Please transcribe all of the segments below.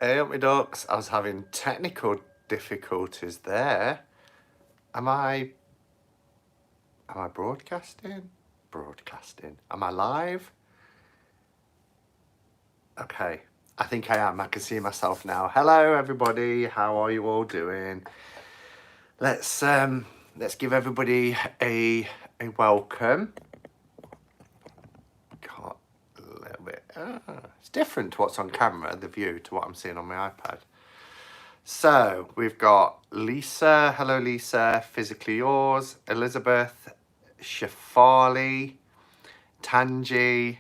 Hey up my ducks, I was having technical difficulties there. Am I broadcasting? Broadcasting. Am I live? Okay, I think I am. I can see myself now. Hello everybody, how are you all doing? Let's give everybody a welcome. Got a little bit. It's different to what's on camera, the view, to what I'm seeing on my iPad. So we've got Lisa, hello Lisa, Physically Yours, Elizabeth, Shafali, Tanji,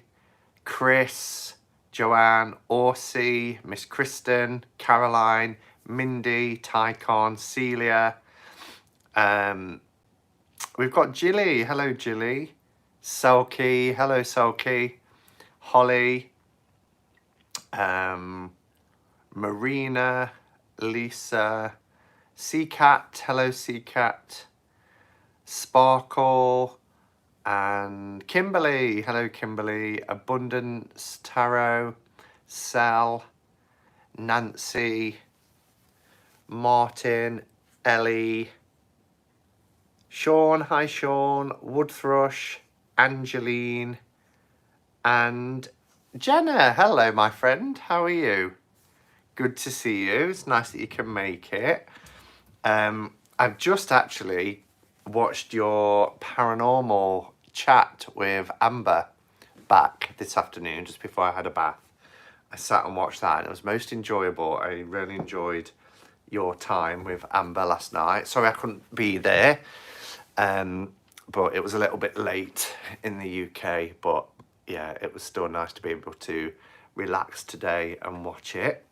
Chris, Joanne, Orsi, Miss Kristen, Caroline, Mindy, Tycon, Celia. We've got Jilly, hello Jilly, Selkie, hello Selkie, Holly, Marina, Lisa, Seacat, hello Seacat, Sparkle, and Kimberly, hello Kimberly, Abundance, Tarot, Sal, Nancy, Martin, Ellie, Sean, hi Sean, Woodthrush, Angeline, and Jenna, hello my friend, how are you? Good to see you. It's nice that you can make it. I've just actually watched your paranormal chat with Amber back this afternoon, just before I had a bath. I sat and watched that and it was most enjoyable. I really enjoyed your time with Amber last night. Sorry I couldn't be there, but it was a little bit late in the UK. But yeah, it was still nice to be able to relax today and watch it.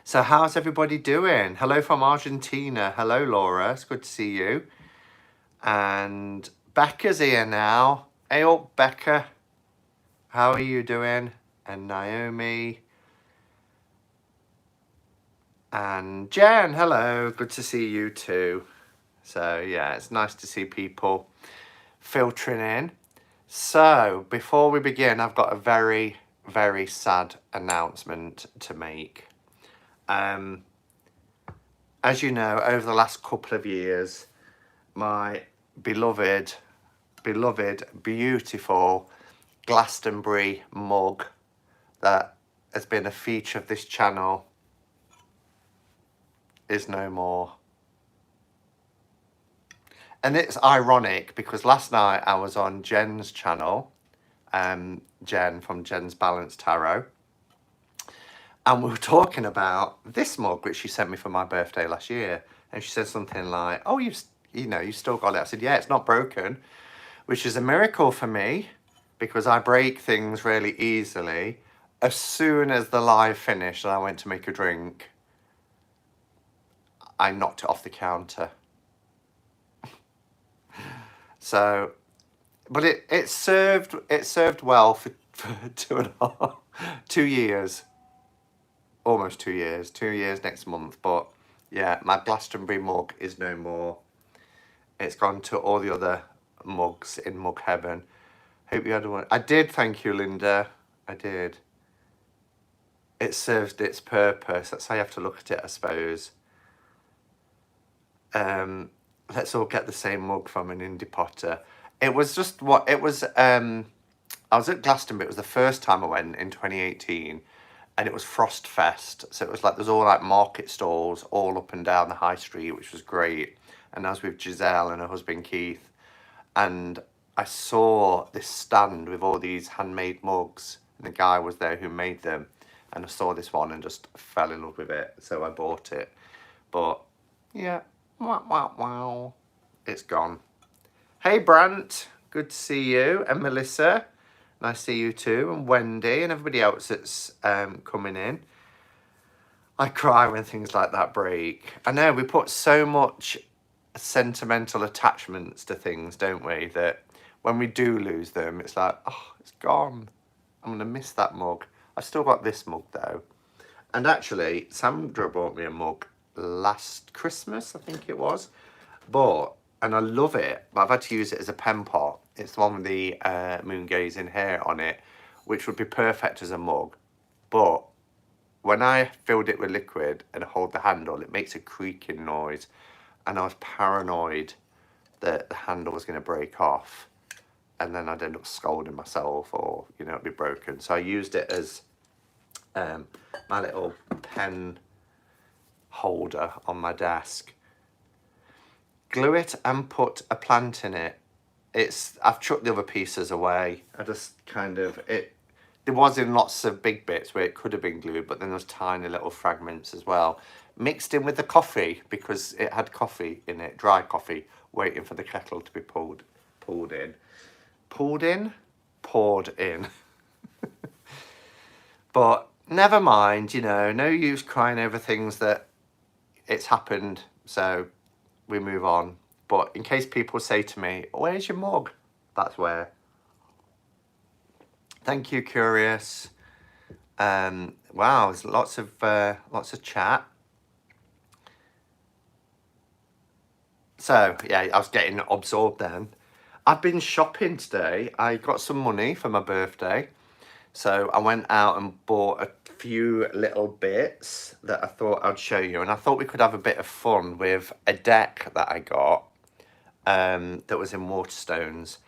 So how's everybody doing? Hello from Argentina. Hello, Laura. It's good to see you. And Becca's here now. Hey up, Becca. How are you doing? And Naomi. And Jen, hello. Good to see you too. So yeah, it's nice to see people filtering in. So before we begin, I've got a very, very sad announcement to make. As you know, over the last couple of years, my beloved, beautiful Glastonbury mug that has been a feature of this channel is no more. And it's ironic because last night I was on Jen's channel, Jen from Jen's Balanced Tarot, and we were talking about this mug which she sent me for my birthday last year, and she said something like, "Oh, you still got it." I said, "Yeah, it's not broken," which is a miracle for me because I break things really easily. As soon as the live finished and I went to make a drink, I knocked it off the counter. So, but it served well for 2 years. Almost 2 years. 2 years next month. But yeah, my Glastonbury mug is no more. It's gone to all the other mugs in mug heaven. Hope you had one. I did, thank you, Linda. I did. It served its purpose. That's how you have to look at it, I suppose. Let's all get the same mug from an indie potter. It was just what it was. I was at Glastonbury. It was the first time I went in 2018, and it was Frost Fest. So it was like there's all like market stalls all up and down the high street, which was great. And I was with Giselle and her husband Keith, and I saw this stand with all these handmade mugs, and the guy was there who made them, and I saw this one and just fell in love with it, so I bought it. But yeah, wow, it's gone. Hey Brant, good to see you, and Melissa, nice to see you too, and Wendy and everybody else that's coming in. I cry when things like that break. I know we put so much sentimental attachments to things, don't we, that when we do lose them, it's like, oh, it's gone. I'm gonna miss that mug. I've still got this mug though. And actually, Sandra bought me a mug last Christmas, I think it was. And I love it, but I've had to use it as a pen pot. It's the one with the moon gazing hair on it, which would be perfect as a mug. But when I filled it with liquid and hold the handle, it makes a creaking noise. And I was paranoid that the handle was going to break off. And then I'd end up scolding myself, or, you know, it'd be broken. So I used it as my little pen holder on my desk. Glue it and put a plant in it. I've chucked the other pieces away. I just kind of, there was in lots of big bits where it could have been glued, but then there's tiny little fragments as well. Mixed in with the coffee, because it had coffee in it, dry coffee, waiting for the kettle to be poured in. Poured in. But never mind, you know, no use crying over things that it's happened, so we move on. But in case people say to me, where's your mug? That's where. Thank you, Curious. Wow, there's lots of chat. So yeah, I was getting absorbed then. I've been shopping today. I got some money for my birthday. So I went out and bought a few little bits that I thought I'd show you. And I thought we could have a bit of fun with a deck that I got that was in Waterstones.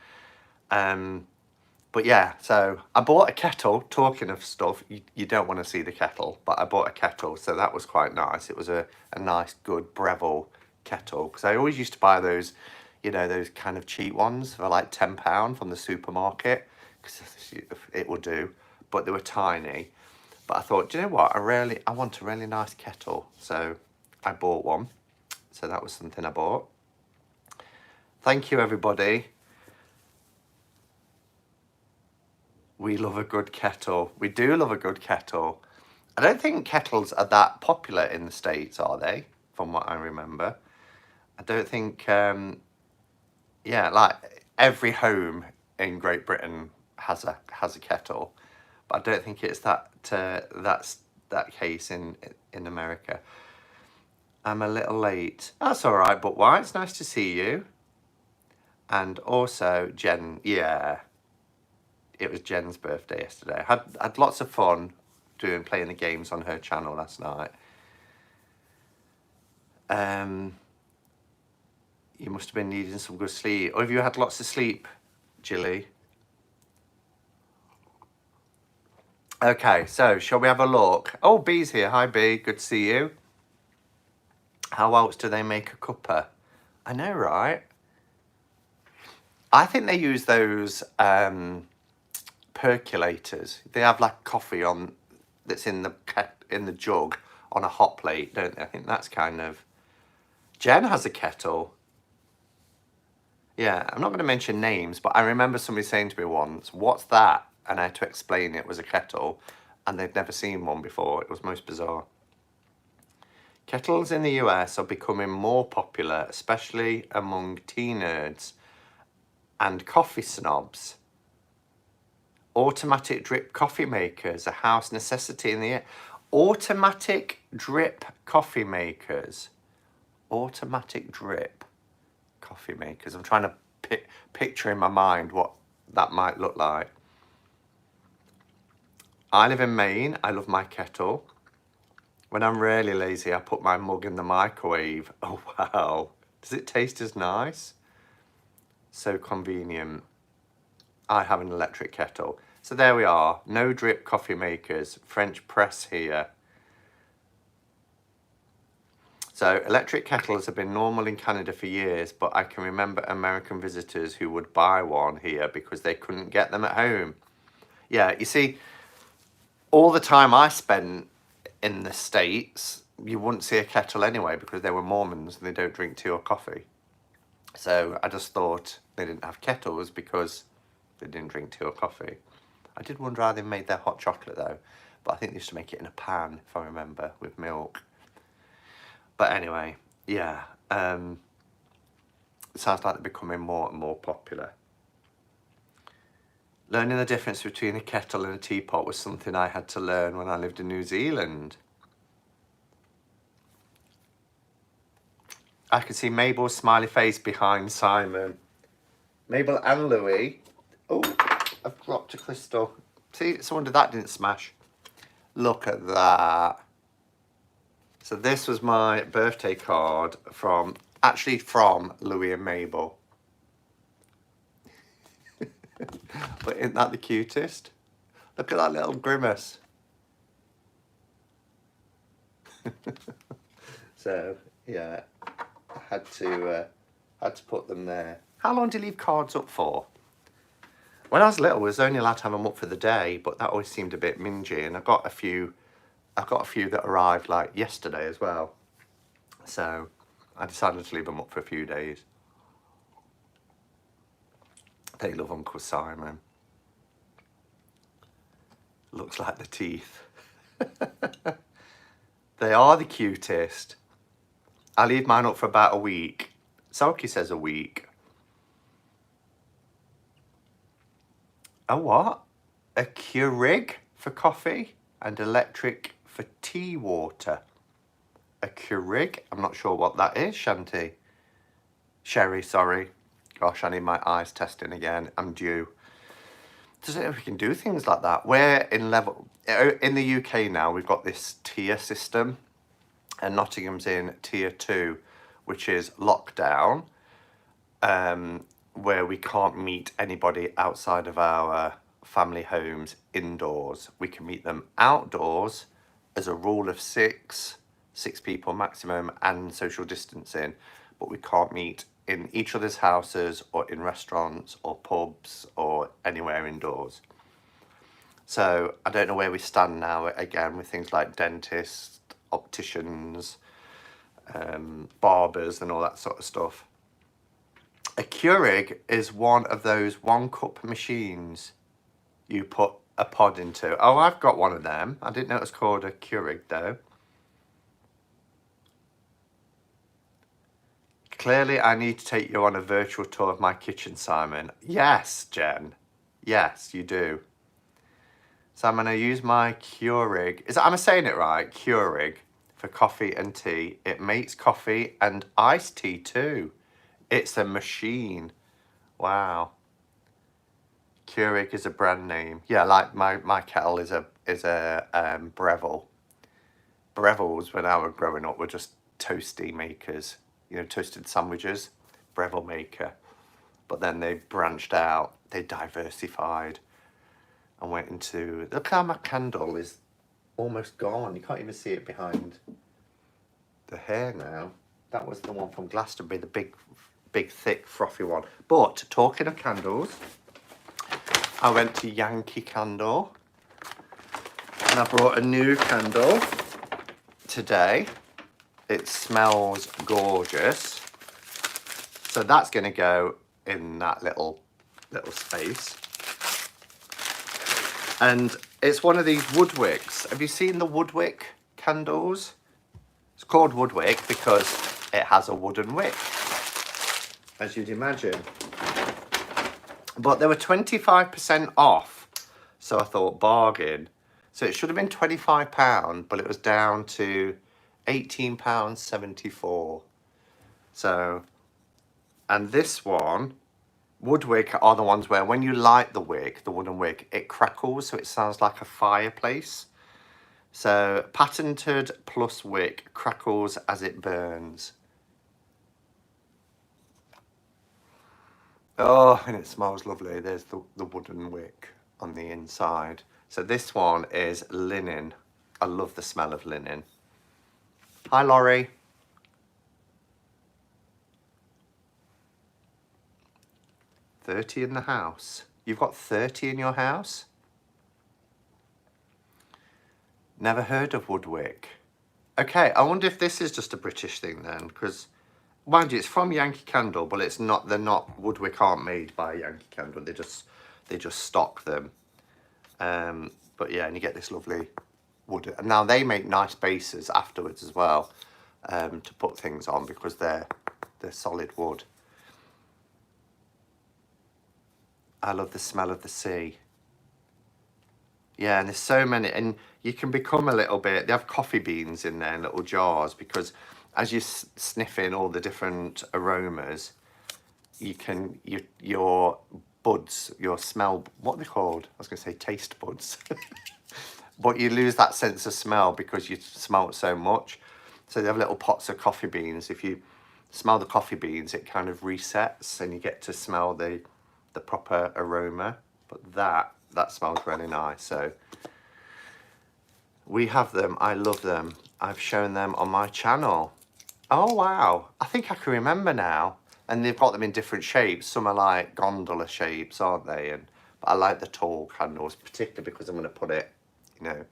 But yeah, so I bought a kettle. Talking of stuff, you don't want to see the kettle, but I bought a kettle. So that was quite nice. It was a nice, good Breville kettle. Because I always used to buy those, you know, those kind of cheap ones for like £10 from the supermarket. Because it will do. But they were tiny. But I thought, do you know what? I want a really nice kettle. So I bought one. So that was something I bought. Thank you, everybody. We love a good kettle. We do love a good kettle. I don't think kettles are that popular in the States, are they? From what I remember. I don't think, yeah, like every home in Great Britain has a kettle. But I don't think it's that's that case in America. I'm a little late. That's all right, but why? It's nice to see you. And also, Jen, yeah, it was Jen's birthday yesterday. I had lots of fun playing the games on her channel last night. You must have been needing some good sleep. Or have you had lots of sleep, Jilly? Okay, so shall we have a look? Oh, B's here. Hi, B. Good to see you. How else do they make a cuppa? I know, right? I think they use those percolators. They have like coffee on that's in the jug on a hot plate, don't they? I think that's kind of. Jen has a kettle. Yeah, I'm not going to mention names, but I remember somebody saying to me once, "What's that?" And I had to explain it was a kettle, and they'd never seen one before. It was most bizarre. Kettles in the US are becoming more popular, especially among tea nerds and coffee snobs. Automatic drip coffee makers, a house necessity in the automatic drip coffee makers. Automatic drip coffee makers. I'm trying to picture in my mind what that might look like. I live in Maine. I love my kettle. When I'm really lazy, I put my mug in the microwave. Oh, wow. Does it taste as nice? So convenient. I have an electric kettle. So there we are. No drip coffee makers. French press here. So electric kettles have been normal in Canada for years, but I can remember American visitors who would buy one here because they couldn't get them at home. Yeah, you see, all the time I spent in the States, you wouldn't see a kettle anyway because they were Mormons and they don't drink tea or coffee. So I just thought they didn't have kettles because they didn't drink tea or coffee. I did wonder how they made their hot chocolate though, but I think they used to make it in a pan, if I remember, with milk. But anyway, yeah, it sounds like they're becoming more and more popular. Learning the difference between a kettle and a teapot was something I had to learn when I lived in New Zealand. I can see Mabel's smiley face behind Simon. Mabel and Louis. Oh, I've dropped a crystal. See, it's a wonder that didn't smash. Look at that. So this was my birthday card from Louis and Mabel. But isn't that the cutest? Look at that little grimace. So yeah, I had to put them there. How long do you leave cards up for? When I was little, I was only allowed to have them up for the day, but that always seemed a bit mingy. And I've got a few that arrived like yesterday as well. So I decided to leave them up for a few days. They love Uncle Simon. Looks like the teeth. They are the cutest. I leave mine up for about a week. Selkie says a week. A what? A Keurig for coffee and electric for tea water. A Keurig? I'm not sure what that is, Shanti. Sherry, sorry. Gosh, I need my eyes testing again. I'm due. Doesn't know if we can do things like that. We're in the UK now, we've got this tier system, and Nottingham's in tier 2, which is lockdown, where we can't meet anybody outside of our family homes indoors. We can meet them outdoors as a rule of 6 people maximum, and social distancing, but we can't meet in each other's houses or in restaurants or pubs or anywhere indoors. So I don't know where we stand now again with things like dentists, opticians, barbers and all that sort of stuff. A Keurig is one of those 1-cup machines you put a pod into. Oh, I've got one of them. I didn't know it was called a Keurig though. Clearly, I need to take you on a virtual tour of my kitchen, Simon. Yes, Jen. Yes, you do. So I'm going to use my Keurig. Am I saying it right? Keurig for coffee and tea. It makes coffee and iced tea too. It's a machine. Wow. Keurig is a brand name. Yeah, like my kettle is a Breville. Breville's, when I was growing up, were just toasty makers. You know, toasted sandwiches, Breville maker. But then they branched out, they diversified and went into, look how my candle is almost gone. You can't even see it behind the hair now. That was the one from Glastonbury, the big, thick, frothy one. But talking of candles, I went to Yankee Candle and I brought a new candle today. It smells gorgeous. So that's going to go in that little space. And it's one of these Woodwicks. Have you seen the Woodwick candles? It's called Woodwick because it has a wooden wick, as you'd imagine. But they were 25% off. So I thought, bargain. So it should have been £25, but it was down to £18.74. So, and this one, Woodwick are the ones where when you light the wick, the wooden wick, it crackles, so it sounds like a fireplace. So, patented plus wick crackles as it burns. Oh, and it smells lovely. There's the wooden wick on the inside. So this one is linen. I love the smell of linen. Hi, Laurie. $30 in the house. You've got 30 in your house? Never heard of Woodwick. Okay, I wonder if this is just a British thing then, because mind you, it's from Yankee Candle, but it's not. They're not. Woodwick aren't made by Yankee Candle. They just stock them. But yeah, and you get this lovely wood. And now they make nice bases afterwards as well, to put things on because they're solid wood. I love the smell of the sea. Yeah, and there's so many, and you can become a little bit. They have coffee beans in there in little jars because as you sniff in all the different aromas, you can your buds, your smell. What are they called? I was going to say taste buds. but you lose that sense of smell because you smell it so much. So they have little pots of coffee beans. If you smell the coffee beans, it kind of resets and you get to smell the proper aroma. But that smells really nice. So we have them. I love them. I've shown them on my channel. Oh wow, I think I can remember now. And they've got them in different shapes. Some are like gondola shapes, aren't they? But I like the tall candles, particularly because I'm going to put it, you know,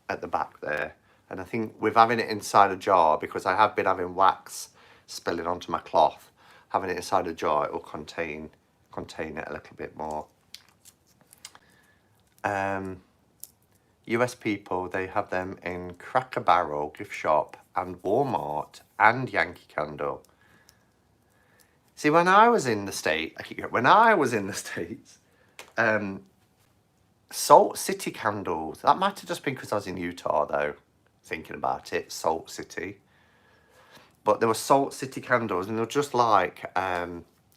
at the back there. And I think with having it inside a jar, because I have been having wax spilling onto my cloth, having it inside a jar, it will contain it a little bit more. US people, they have them in Cracker Barrel gift shop and Walmart and Yankee Candle. See, when I was in the States, Salt City candles, that might have just been because I was in Utah though, thinking about it, Salt City. But there were Salt City candles and they were just like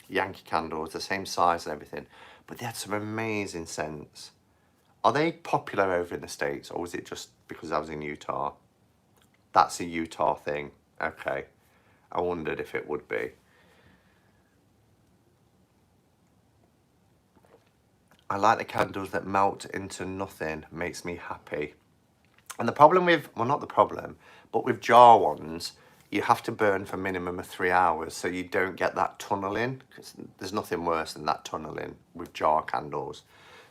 Yankee candles, the same size and everything. But they had some amazing scents. Are they popular over in the States or was it just because I was in Utah? That's a Utah thing. Okay. I wondered if it would be. I like the candles that melt into nothing, makes me happy. And the problem with, well, not the problem, but with jar ones, you have to burn for a minimum of 3 hours so you don't get that tunneling, because there's nothing worse than that tunneling with jar candles.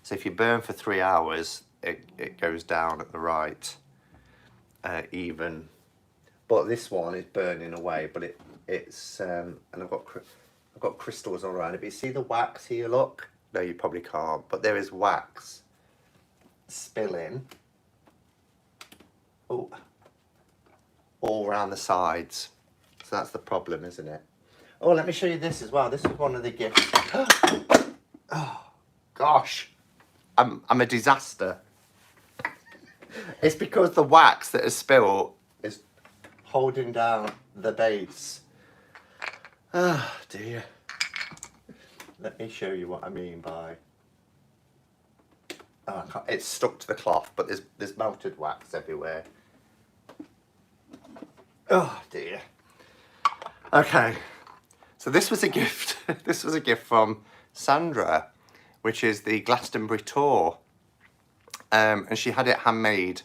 So if you burn for 3 hours, it goes down at the right even. But this one is burning away, but it's and I've got crystals all around it. But you see the wax here, look? No, you probably can't, but there is wax spilling all around the sides. So that's the problem, isn't it? Oh, let me show you this as well. This is one of the gifts. Oh, gosh. I'm a disaster. It's because the wax that has spilled is holding down the base. Oh, dear. Let me show you what I mean by... Oh, it's stuck to the cloth, but there's melted wax everywhere. Oh, dear. Okay. So this was a gift. This was a gift from Sandra, which is the Glastonbury tour. And she had it handmade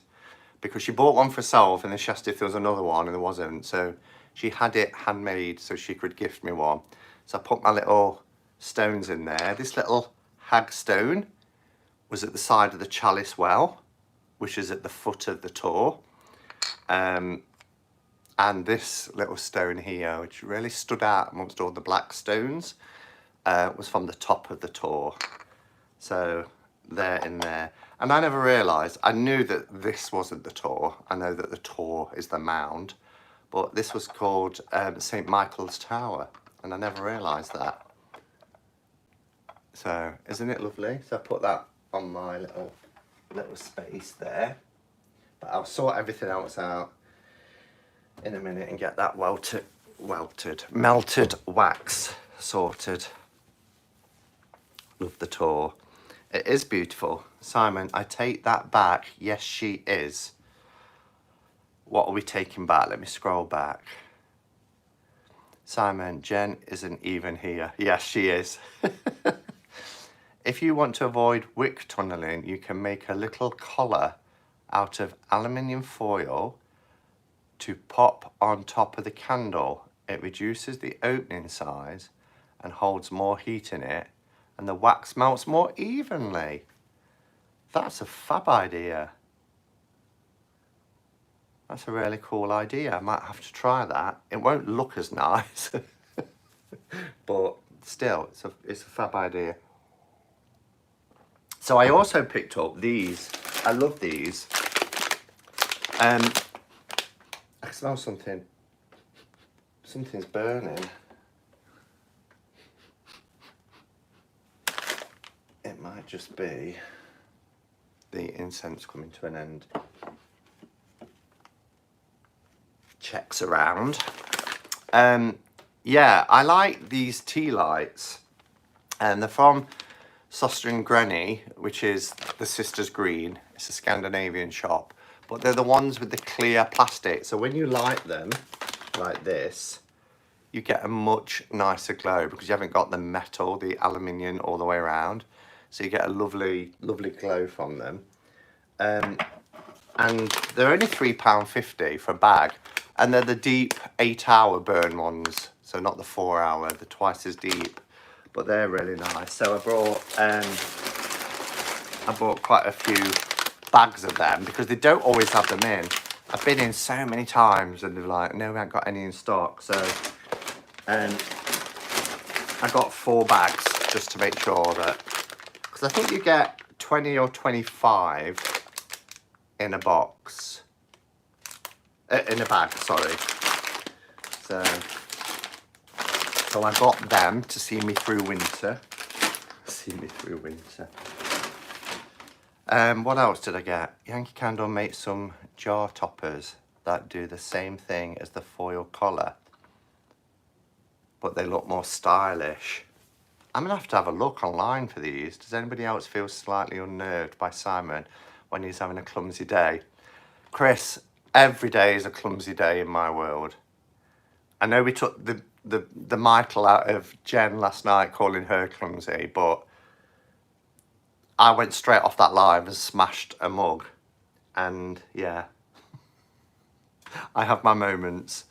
because she bought one for herself and then she asked if there was another one and there wasn't. So she had it handmade so she could gift me one. So I put my little stones in there. This little hag stone was at the side of the chalice well, which is at the foot of the tour. And this little stone here, which really stood out amongst all the black stones, was from the top of the tour. So they're in there. And I never realised, I knew that this wasn't the tour. I know that the tour is the mound, but this was called St. Michael's Tower. And I never realised that. So, isn't it lovely? So I put that on my little space there. But I'll sort everything else out in a minute and get that melted wax sorted. Love the tour. It is beautiful. Simon, I take that back. Yes, she is. What are we taking back? Let me scroll back. Simon, Jen isn't even here. Yes, she is. If you want to avoid wick tunneling, you can make a little collar out of aluminium foil to pop on top of the candle. It reduces the opening size and holds more heat in it, and the wax melts more evenly. That's a fab idea. That's a really cool idea. I might have to try that. It won't look as nice, but still, it's a fab idea. So I also picked up these. I love these. I smell something. Something's burning. It might just be the incense coming to an end. Checks around. Yeah, I like these tea lights. And they're from Soster and Granny, which is the Sisters Green It's a Scandinavian shop. But they're the ones with the clear plastic. So when you light them like this, you get a much nicer glow because you haven't got the metal, the aluminium all the way around. So you get a lovely, lovely glow from them. And they're only £3.50 for a bag. And they're the deep 8-hour burn ones. So not the 4-hour, they're twice as deep. But they're really nice. So I bought quite a few bags of them because they don't always have them in. I've been in so many times and they're like, no, we haven't got any in stock. So I got 4 bags just to make sure that, because I think you get 20 or 25 in a box, in a bag, sorry. So I got them to see me through winter. What else did I get? Yankee Candle makes some jar toppers that do the same thing as the foil collar, but they look more stylish. I'm gonna have to have a look online for these. Does anybody else feel slightly unnerved by Simon when he's having a clumsy day? Chris, every day is a clumsy day in my world. I know we took the Michael out of Jen last night calling her clumsy, but I went straight off that live and smashed a mug. And yeah, I have my moments.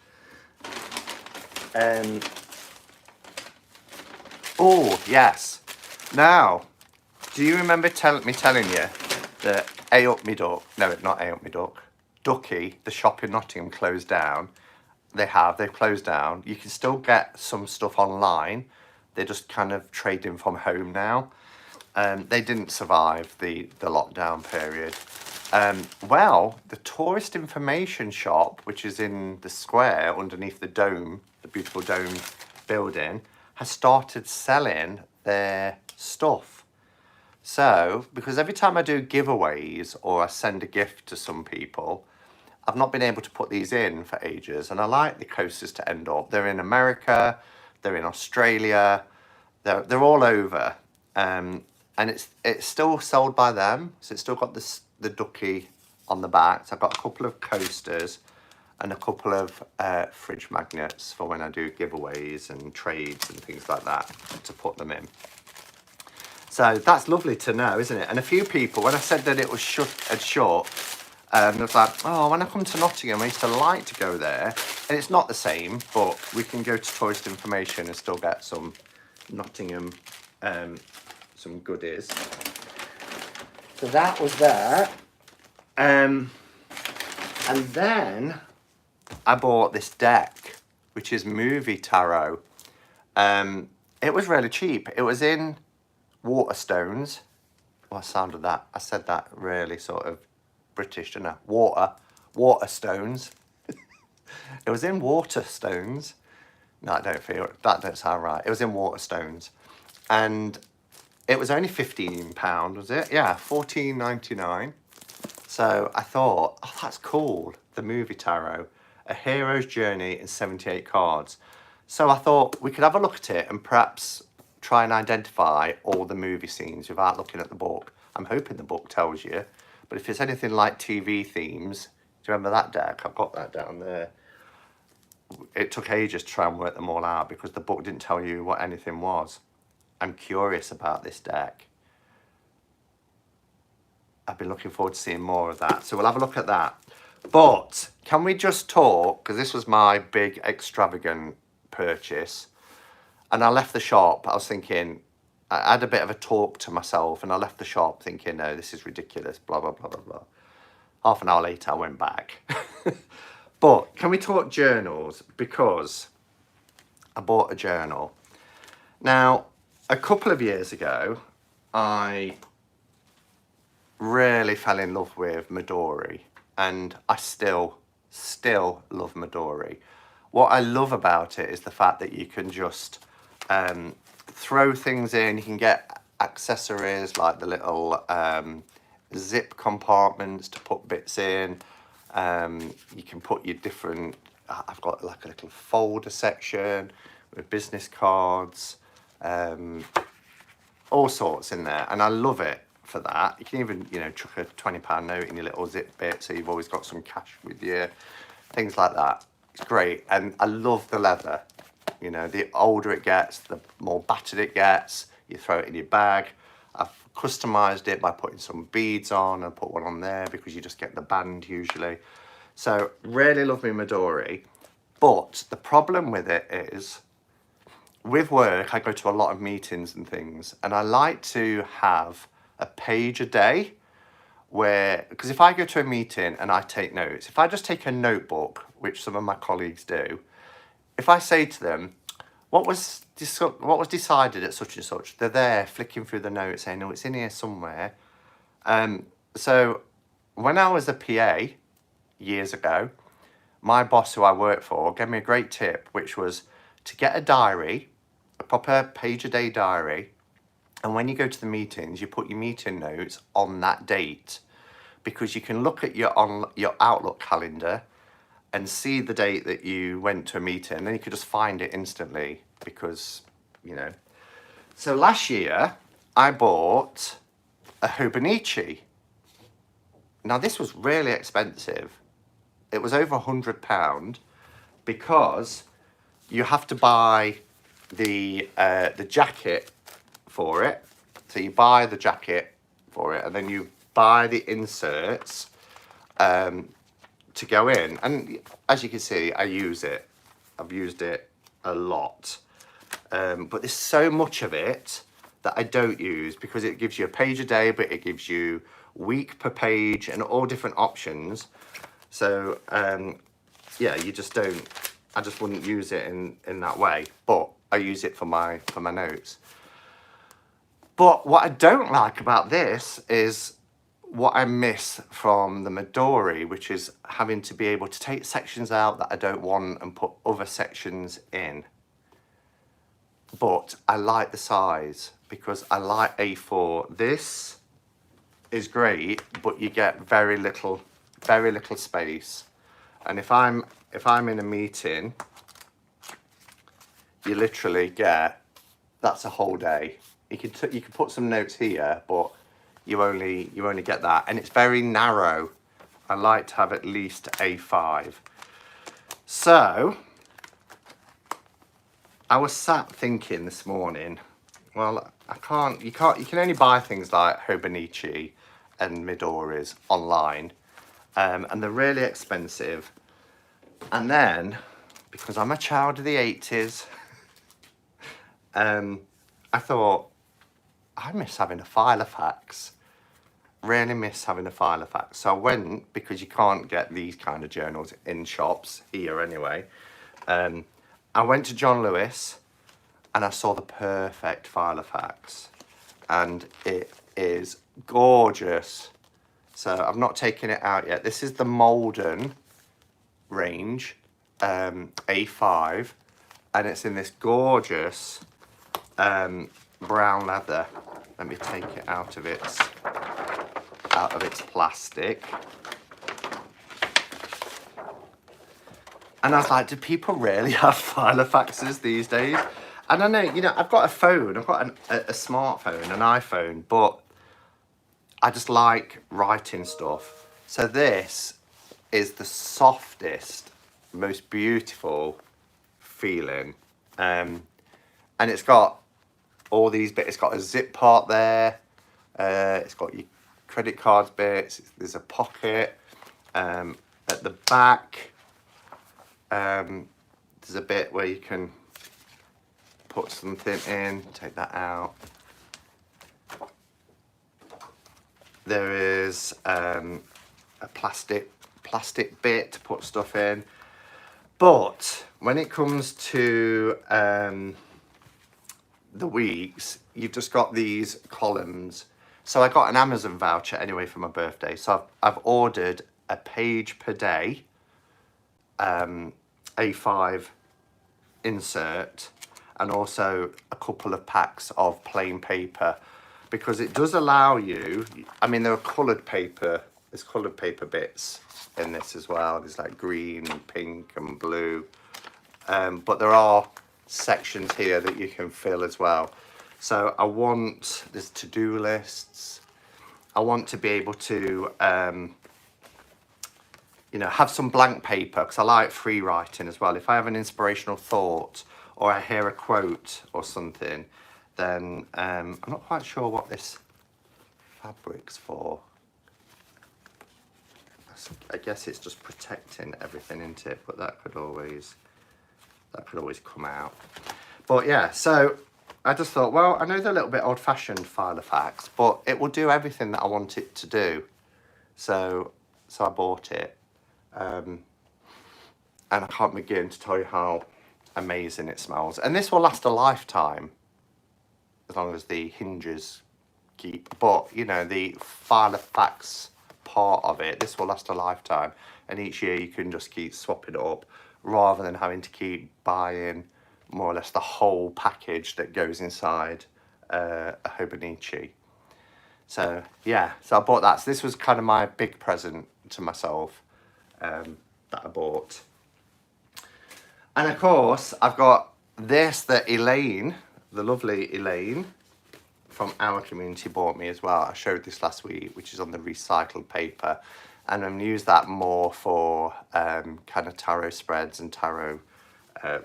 Oh, yes. Now, do you remember me telling you that Ducky, the shop in Nottingham, closed down? They've closed down. You can still get some stuff online. They're just kind of trading from home now. They didn't survive the lockdown period. Well, the tourist information shop, which is in the square underneath the dome, the beautiful dome building, has started selling their stuff. So, because every time I do giveaways or I send a gift to some people, I've not been able to put these in for ages, and I like the coasters to end up. They're in America, they're in Australia, they're all over, and it's still sold by them. So it's still got the ducky on the back. So I've got a couple of coasters and a couple of fridge magnets for when I do giveaways and trades and things like that to put them in. So that's lovely to know, isn't it? And a few people, when I said that it was shut, it was like, oh, when I come to Nottingham, I used to like to go there. And it's not the same, but we can go to Tourist Information and still get some Nottingham, some goodies. So that was that. And then I bought this deck, which is movie tarot. It was really cheap. It was in Waterstones. What sound of that? I said that really sort of British, didn't I? Waterstones. It was in Waterstones. No, I don't feel that don't sound right. It was in Waterstones, and it was only £15, was it? Yeah, £14.99. So I thought, oh, that's cool. The movie tarot, a hero's journey in 78 cards. So I thought we could have a look at it and perhaps try and identify all the movie scenes without looking at the book. I'm hoping the book tells you. But if it's anything like TV themes, do you remember that deck? I've got that down there. It took ages to try and work them all out because the book didn't tell you what anything was. I'm curious about this deck. I've been looking forward to seeing more of that. So we'll have a look at that. But can we just talk, because this was my big extravagant purchase, and I left the shop, I was thinking, I had a bit of a talk to myself, and I left the shop thinking, no, this is ridiculous, blah, blah, blah, blah, blah. Half an hour later, I went back. But can we talk journals? Because I bought a journal. Now, a couple of years ago, I really fell in love with Midori, and I still love Midori. What I love about it is the fact that you can just throw things in. You can get accessories like the little zip compartments to put bits in. You can put your different, I've got like a little folder section with business cards, all sorts in there, and I love it. for that. You can even, you know, chuck a £20 note in your little zip bit, so you've always got some cash with you, things like that. It's great, and I love the leather. You know, the older it gets, the more battered it gets. You throw it in your bag. I've customised it by putting some beads on and put one on there because you just get the band usually. So really love my Midori. But the problem with it is, with work, I go to a lot of meetings and things, and I like to have a page a day where, because if I go to a meeting and I take notes, if I just take a notebook, which some of my colleagues do, if I say to them, what was decided at such and such, they're there flicking through the notes saying, no, it's in here somewhere. So when I was a PA years ago, my boss who I worked for gave me a great tip, which was to get a diary, a proper page a day diary, and when you go to the meetings, you put your meeting notes on that date, because you can look at your Outlook calendar and see the date that you went to a meeting, and then you could just find it instantly because, you know. So last year, I bought a Hobonichi. Now, this was really expensive. It was over £100 because you have to buy the jacket for it. So you buy the jacket for it, and then you buy the inserts to go in. And as you can see, I use it. I've used it a lot. But there's so much of it that I don't use because it gives you a page a day, but it gives you week per page and all different options. So yeah, you just don't, I just wouldn't use it in that way, but I use it for my notes. But what I don't like about this is what I miss from the Midori, which is having to be able to take sections out that I don't want and put other sections in. But I like the size because I like A4. This is great, but you get very little space. And if I'm in a meeting, you literally get, that's a whole day. You can put some notes here, but you only get that, and it's very narrow. I like to have at least A5. So I was sat thinking this morning, well, you can only buy things like Hobonichi and Midoris online, and they're really expensive. And then, because I'm a child of the 80s, I thought, I miss having a filofax. Really miss having a filofax. So I went, because you can't get these kind of journals in shops here anyway. I went to John Lewis and I saw the perfect filofax, and it is gorgeous. So I've not taken it out yet. This is the Malden range, A5, and it's in this gorgeous brown leather. Let me take it out of its plastic. And I was like, do people really have filofaxes these days? And I know, you know, I've got a phone, I've got a smartphone, an iPhone, but I just like writing stuff. So this is the softest, most beautiful feeling. And it's got all these bits. It's got a zip part there. It's got your credit cards bits. There's a pocket. At the back, there's a bit where you can put something in, take that out. There is a plastic bit to put stuff in. But when it comes to the weeks, you've just got these columns. So I got an Amazon voucher anyway for my birthday. So I've ordered a page per day A5 insert, and also a couple of packs of plain paper, because it does allow you, I mean, there are coloured paper, there's coloured paper bits in this as well. There's like green and pink and blue, but there are sections here that you can fill as well. So I want, there's to-do lists, I want to be able to, you know, have some blank paper, because I like free writing as well. If I have an inspirational thought or I hear a quote or something, then I'm not quite sure what this fabric's for. I guess it's just protecting everything, isn't it? But that could always come out. But yeah, so I just thought, well, I know they're a little bit old-fashioned filofax, but it will do everything that I want it to do. So I bought it. And I can't begin to tell you how amazing it smells. And this will last a lifetime, as long as the hinges keep. But, you know, the filofax part of it, this will last a lifetime. And each year you can just keep swapping it up, rather than having to keep buying more or less the whole package that goes inside a Hobonichi. So, yeah, so I bought that. So this was kind of my big present to myself. That I bought. And of course, I've got this that Elaine, the lovely Elaine from our community, bought me as well. I showed this last week, which is on the recycled paper. And I'm going to use that more for kind of tarot spreads and tarot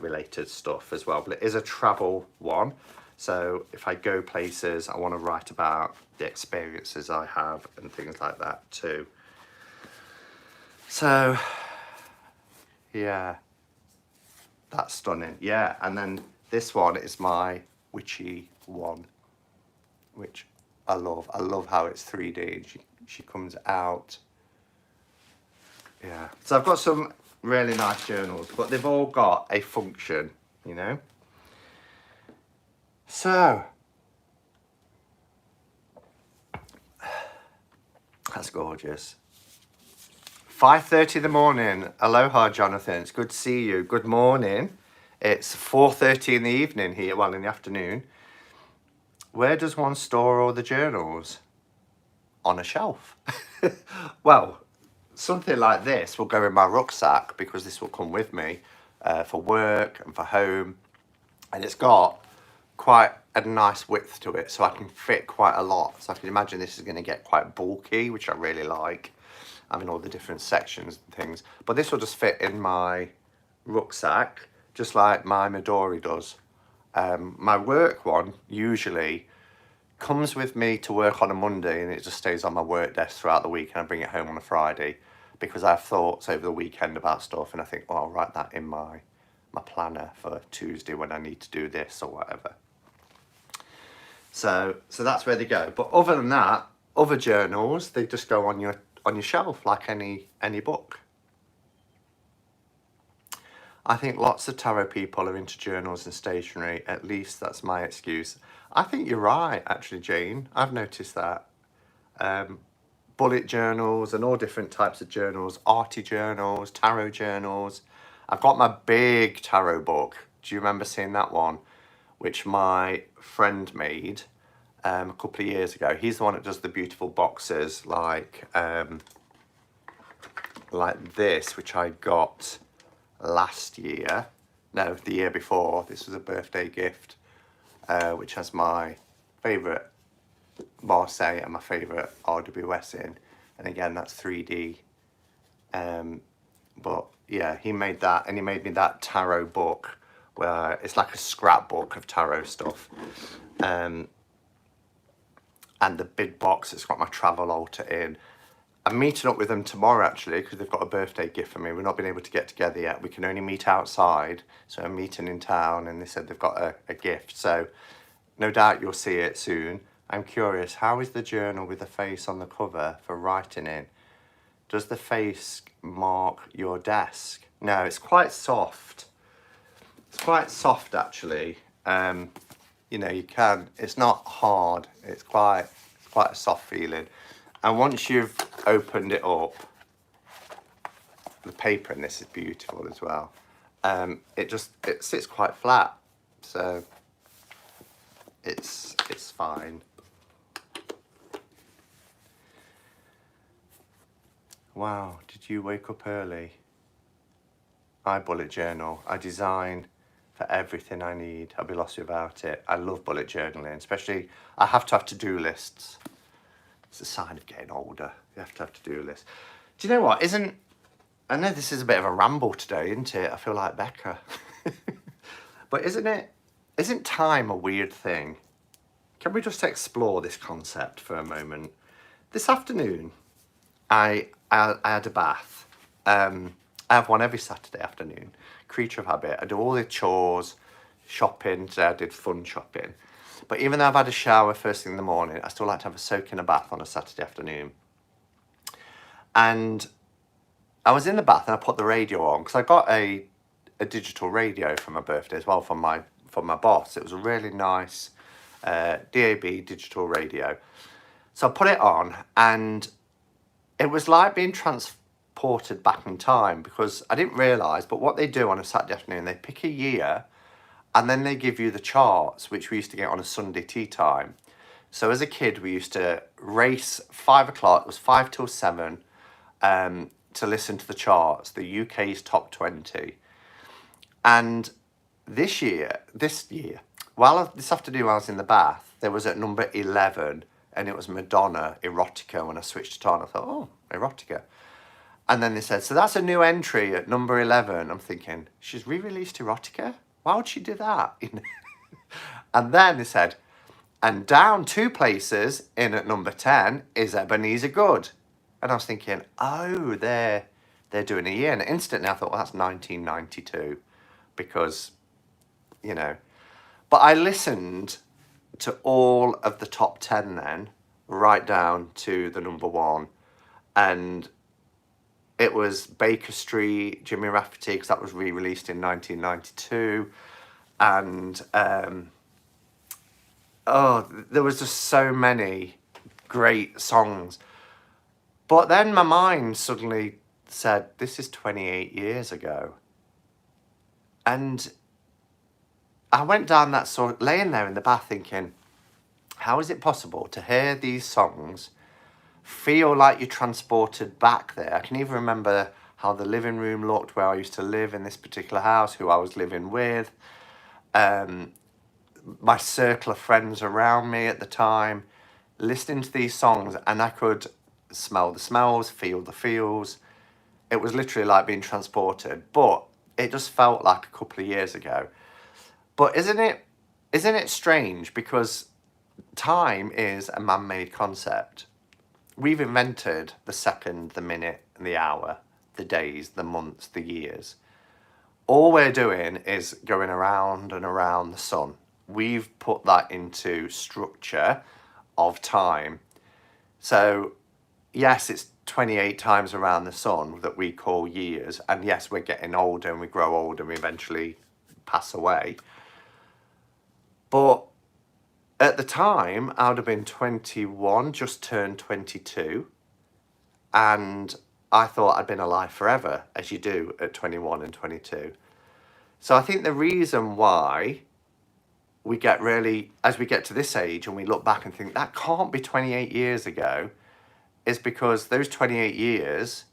related stuff as well. But it is a travel one. So if I go places, I want to write about the experiences I have and things like that too. So, yeah, that's stunning. Yeah, and then this one is my witchy one, which I love. I love how it's 3D and she comes out. Yeah, so I've got some really nice journals, but they've all got a function, you know. So, that's gorgeous. 5:30 in the morning. Aloha, Jonathan. It's good to see you. Good morning. It's 4:30 in the evening here, well, in the afternoon. Where does one store all the journals? On a shelf. Well, something like this will go in my rucksack, because this will come with me for work and for home. And it's got quite a nice width to it, so I can fit quite a lot. So I can imagine this is going to get quite bulky, which I really like, having all the different sections and things. But this will just fit in my rucksack, just like my Midori does. My work one usually comes with me to work on a Monday, and it just stays on my work desk throughout the week, and I bring it home on a Friday, because I have thoughts over the weekend about stuff, and I think, well, I'll write that in my planner for Tuesday when I need to do this or whatever. So that's where they go. But other than that, other journals, they just go on your shelf like any book. I think lots of tarot people are into journals and stationery. At least that's my excuse. I think you're right, actually, Jane. I've noticed that. Bullet journals and all different types of journals, arty journals, tarot journals. I've got my big tarot book. Do you remember seeing that one? Which my friend made a couple of years ago. He's the one that does the beautiful boxes like this, which I got last year. No, the year before. This was a birthday gift, which has my favourite Marseille and my favourite RWS in. And again, that's 3D. But yeah, he made that, and he made me that tarot book, where it's like a scrapbook of tarot stuff. And the big box, it's got my travel altar in. I'm meeting up with them tomorrow, actually, because they've got a birthday gift for me. We've not been able to get together yet. We can only meet outside. So I'm meeting in town, and they said they've got a gift. So no doubt you'll see it soon. I'm curious, how is the journal with the face on the cover for writing in? Does the face mark your desk? No, it's quite soft. It's quite soft, actually. You know, you can, it's not hard. It's quite a soft feeling. And once you've opened it up, the paper in this is beautiful as well. It sits quite flat, so it's fine. Wow, did you wake up early? I bullet journal. I design for everything I need. I'll be lost without it. I love bullet journaling, especially I have to have to-do lists. It's a sign of getting older. You have to do this. Do you know what? I know this is a bit of a ramble today, isn't it? I feel like Becca. But isn't time a weird thing? Can we just explore this concept for a moment? This afternoon, I had a bath. I have one every Saturday afternoon. Creature of habit. I do all the chores, shopping. Today I did fun shopping. But even though I've had a shower first thing in the morning, I still like to have a soak in a bath on a Saturday afternoon. And I was in the bath and I put the radio on because I got a digital radio for my birthday as well from my boss. It was a really nice DAB digital radio. So I put it on and it was like being transported back in time because I didn't realise, but what they do on a Saturday afternoon, they pick a year and then they give you the charts, which we used to get on a Sunday tea time. So as a kid, we used to race 5 o'clock, it was 5 till 7, to listen to the charts, the UK's top 20. And this afternoon while I was in the bath, there was at number 11, and it was Madonna, Erotica. When I switched it on, I thought, oh, Erotica. And then they said, so that's a new entry at number 11. I'm thinking, she's re-released Erotica? Why would she do that? And then they said, and down 2 places in at number 10 is Ebenezer Good. And I was thinking, oh, they're doing a year. And instantly I thought, well, that's 1992 because, you know. But I listened to all of the top 10 then, right down to the number 1. And it was Baker Street, Jimmy Rafferty, because that was re-released in 1992. And, there was just so many great songs. But then my mind suddenly said, this is 28 years ago. And I went down that sort, laying there in the bath thinking, how is it possible to hear these songs, feel like you're transported back there? I can even remember how the living room looked where I used to live in this particular house, who I was living with, my circle of friends around me at the time, listening to these songs, and I could smell the smells, feel the feels. It was literally like being transported, but it just felt like a couple of years ago. But isn't it strange? Because time is a man-made concept. We've invented the second, the minute, and the hour, the days, the months, the years. All we're doing is going around and around the sun. We've put that into structure of time. So yes, it's 28 times around the sun that we call years. And yes, we're getting older and we grow older and we eventually pass away. But at the time, I would have been 21, just turned 22. And I thought I'd been alive forever, as you do at 21 and 22. So I think the reason why we get really, as we get to this age and we look back and think, that can't be 28 years ago, is because those 28 years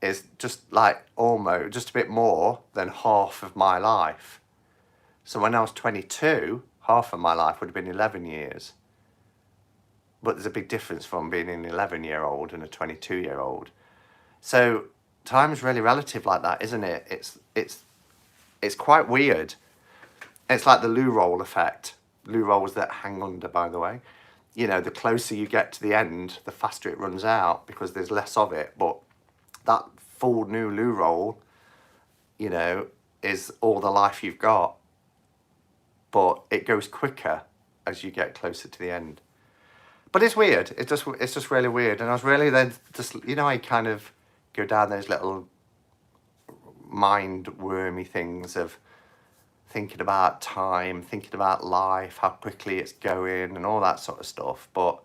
is just like almost, just a bit more than half of my life. So when I was 22, half of my life would have been 11 years. But there's a big difference from being an 11-year-old and a 22-year-old. So time's really relative like that, isn't it? It's quite weird. It's like the loo roll effect. Loo rolls that hang under, by the way. You know, the closer you get to the end, the faster it runs out because there's less of it. But that full new loo roll, you know, is all the life you've got. But it goes quicker as you get closer to the end. But it's weird. It's just really weird. And I was really then just, you know, I kind of go down those little mind-wormy things of thinking about time, thinking about life, how quickly it's going and all that sort of stuff. But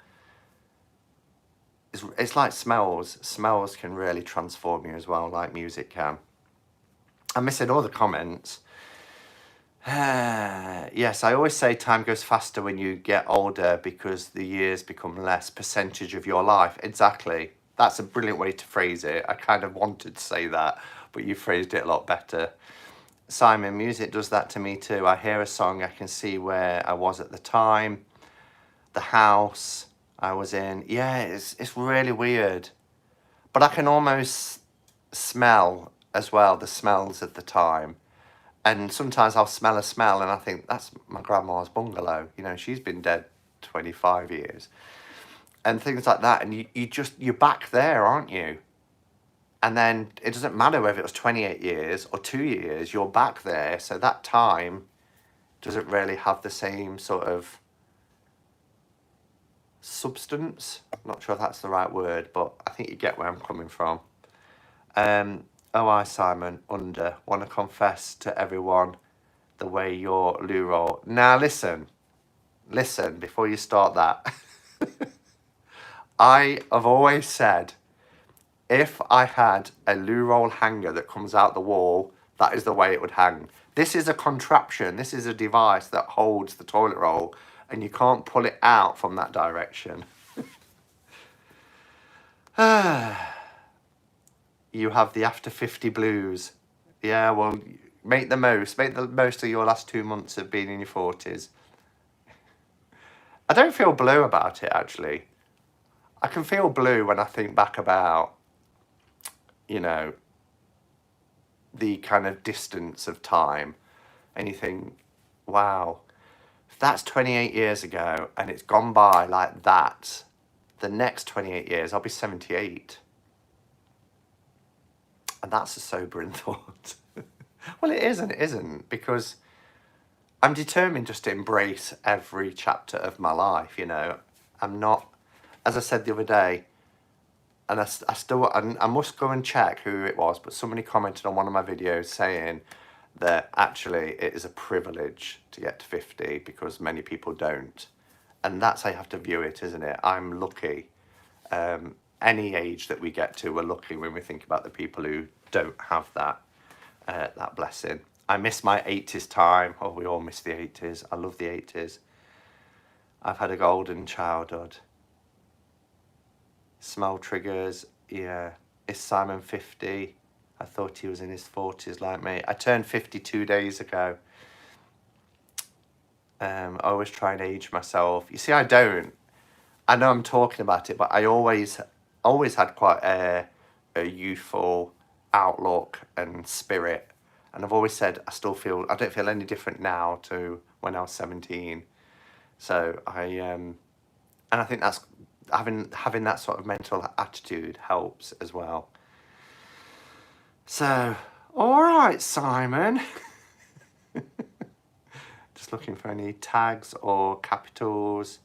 it's like smells. Smells can really transform you as well, like music can. I'm missing all the comments. Yes, I always say time goes faster when you get older because the years become less percentage of your life. Exactly. That's a brilliant way to phrase it. I kind of wanted to say that, but you phrased it a lot better. Simon, music does that to me too. I hear a song, I can see where I was at the time, the house. I was in. Yeah, it's really weird. But I can almost smell as well the smells at the time. And sometimes I'll smell a smell and I think that's my grandma's bungalow. You know, she's been dead 25 years. And things like that. And you're back there, aren't you? And then it doesn't matter whether it was 28 years or 2 years, you're back there. So that time doesn't really have the same sort of substance. I'm not sure if that's the right word, but I think you get where I'm coming from. Oh, I, Simon, want to confess to everyone the way your loo roll. Now, listen, before you start that. I have always said, if I had a loo roll hanger that comes out the wall, that is the way it would hang. This is a contraption. This is a device that holds the toilet roll, and you can't pull it out from that direction. You have the after 50 blues. Yeah, well, make the most of your last 2 months of being in your 40s. I don't feel blue about it, actually. I can feel blue when I think back about, you know, the kind of distance of time, and you think, wow, if that's 28 years ago and it's gone by like that, the next 28 years I'll be 78. And that's a sobering thought. Well, it is and it isn't, because I'm determined just to embrace every chapter of my life, you know. I'm not, as I said the other day, and I must go and check who it was, but somebody commented on one of my videos saying that actually it is a privilege to get to 50 because many people don't. And that's how you have to view it, isn't it? I'm lucky. Any age that we get to, we're lucky when we think about the people who don't have that that blessing. I miss my 80s time. Oh, we all miss the 80s. I love the 80s. I've had a golden childhood. Smell triggers, yeah. Is Simon 50? I thought he was in his 40s like me. I turned 50 2 days ago. I always try and age myself. You see, I don't. I know I'm talking about it, but I always had quite a youthful outlook and spirit. And I've always said I don't feel any different now to when I was 17. So and I think that's having that sort of mental attitude helps as well. So, all right, Simon. Just looking for any tags or capitals.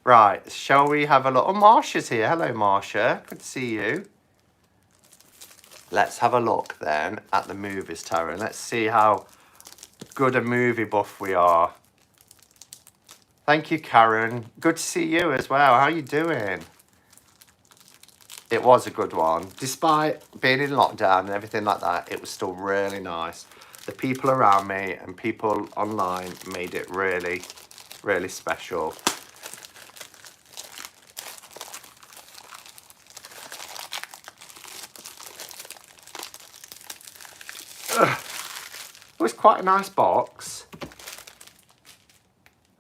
Right, shall we have a look? Oh, Marsha's here. Hello, Marsha. Good to see you. Let's have a look then at the movies, Tara. Let's see how good a movie buff we are. Thank you, Karen. Good to see you as well. How are you doing? It was a good one. Despite being in lockdown and everything like that, it was still really nice. The people around me and people online made it really, really special. It was quite a nice box.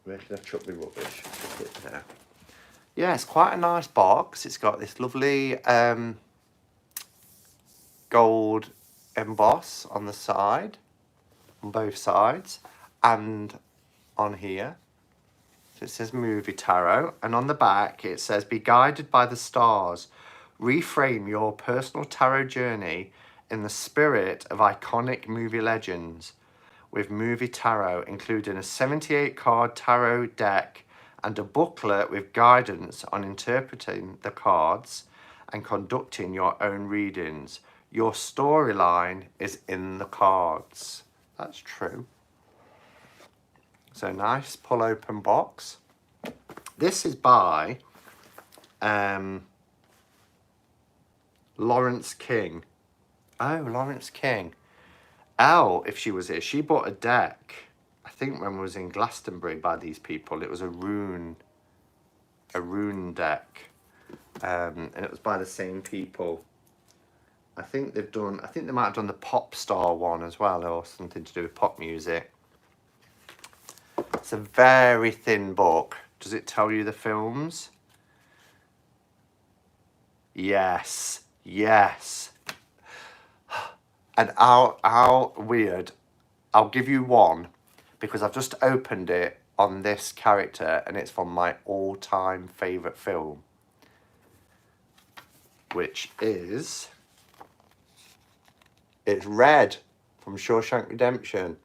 Where can I chuck my rubbish? Put it there. Yeah, it's quite a nice box. It's got this lovely gold emboss on the side, on both sides, and on here. So it says Movie Tarot, and on the back it says, be guided by the stars. Reframe your personal tarot journey in the spirit of iconic movie legends with Movie Tarot, including a 78 card tarot deck and a booklet with guidance on interpreting the cards and conducting your own readings. Your storyline is in the cards. That's true. So nice pull open box. This is by Lawrence King. Oh, Lawrence King. Elle, if she was here, she bought a deck, I think when we was in Glastonbury, by these people. It was a rune deck. And it was by the same people. I think they might have done the pop star one as well, or something to do with pop music. It's a very thin book. Does it tell you the films? Yes, yes. And how weird. I'll give you one because I've just opened it on this character and it's from my all-time favourite film, which is, it's Red from Shawshank Redemption.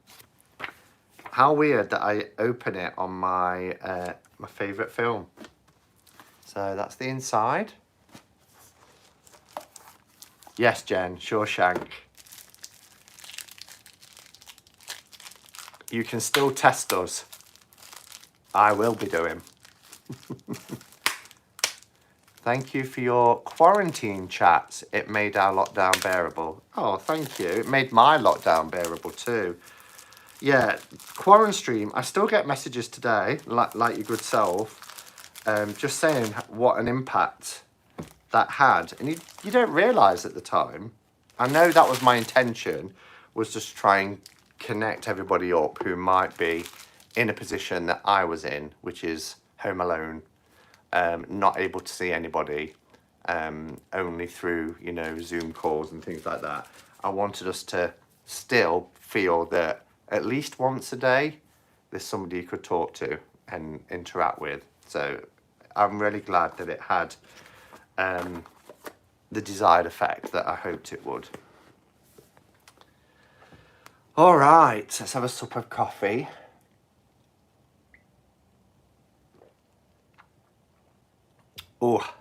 How weird that I open it on my my favourite film. So that's the inside. Yes, Jen, Shawshank. You can still test us. I will be doing. Thank you for your quarantine chats. It made our lockdown bearable. Oh, thank you. It made my lockdown bearable too. Yeah, quarantine stream. I still get messages today, like your good self, just saying what an impact that had. And you don't realise at the time. I know that was my intention, was just try and connect everybody up who might be in a position that I was in, which is home alone. Not able to see anybody, only through, you know, Zoom calls and things like that. I wanted us to still feel that at least once a day, there's somebody you could talk to and interact with. So I'm really glad that it had the desired effect that I hoped it would. All right, let's have a sup of coffee. Oh,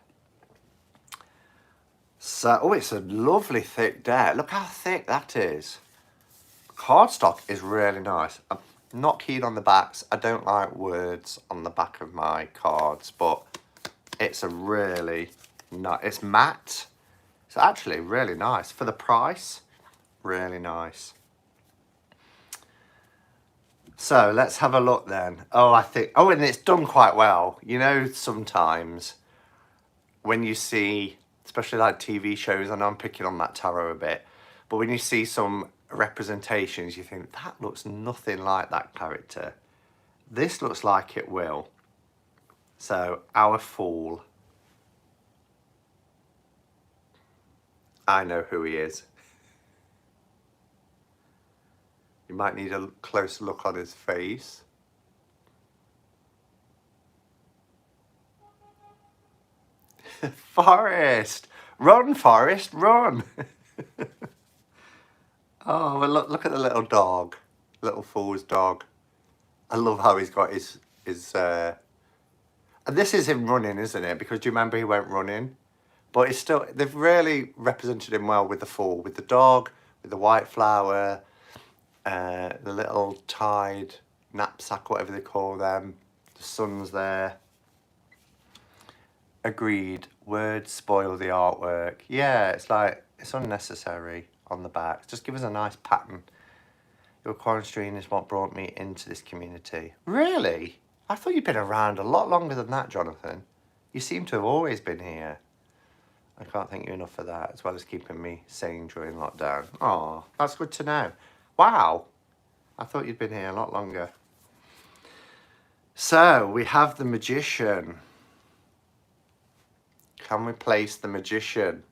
so, oh, it's a lovely thick deck. Look how thick that is. Cardstock is really nice. I'm not keen on the backs. I don't like words on the back of my cards, but it's a really nice, it's matte. It's actually really nice. For the price, really nice. So let's have a look then. Oh, I think, oh, and it's done quite well. You know, sometimes when you see, especially like TV shows, I know I'm picking on that tarot a bit, but when you see some representations, you think, that looks nothing like that character. This looks like it will. So, our Fool. I know who he is. You might need a close look on his face. Forrest! Run, Forrest, run! Oh, well, look at the little dog. Little Fool's dog. I love how he's got his and this is him running, isn't it? Because do you remember he went running? But it's still, they've really represented him well with the Fool, with the dog, with the white flower, the little tied knapsack, whatever they call them. The sun's there. Agreed. Words spoil the artwork. Yeah, it's like, it's unnecessary on the back. Just give us a nice pattern. Your quarantine is what brought me into this community. Really? I thought you'd been around a lot longer than that, Jonathan. You seem to have always been here. I can't thank you enough for that, as well as keeping me sane during lockdown. Oh, that's good to know. Wow. I thought you'd been here a lot longer. So, we have the Magician. Can we place the Magician?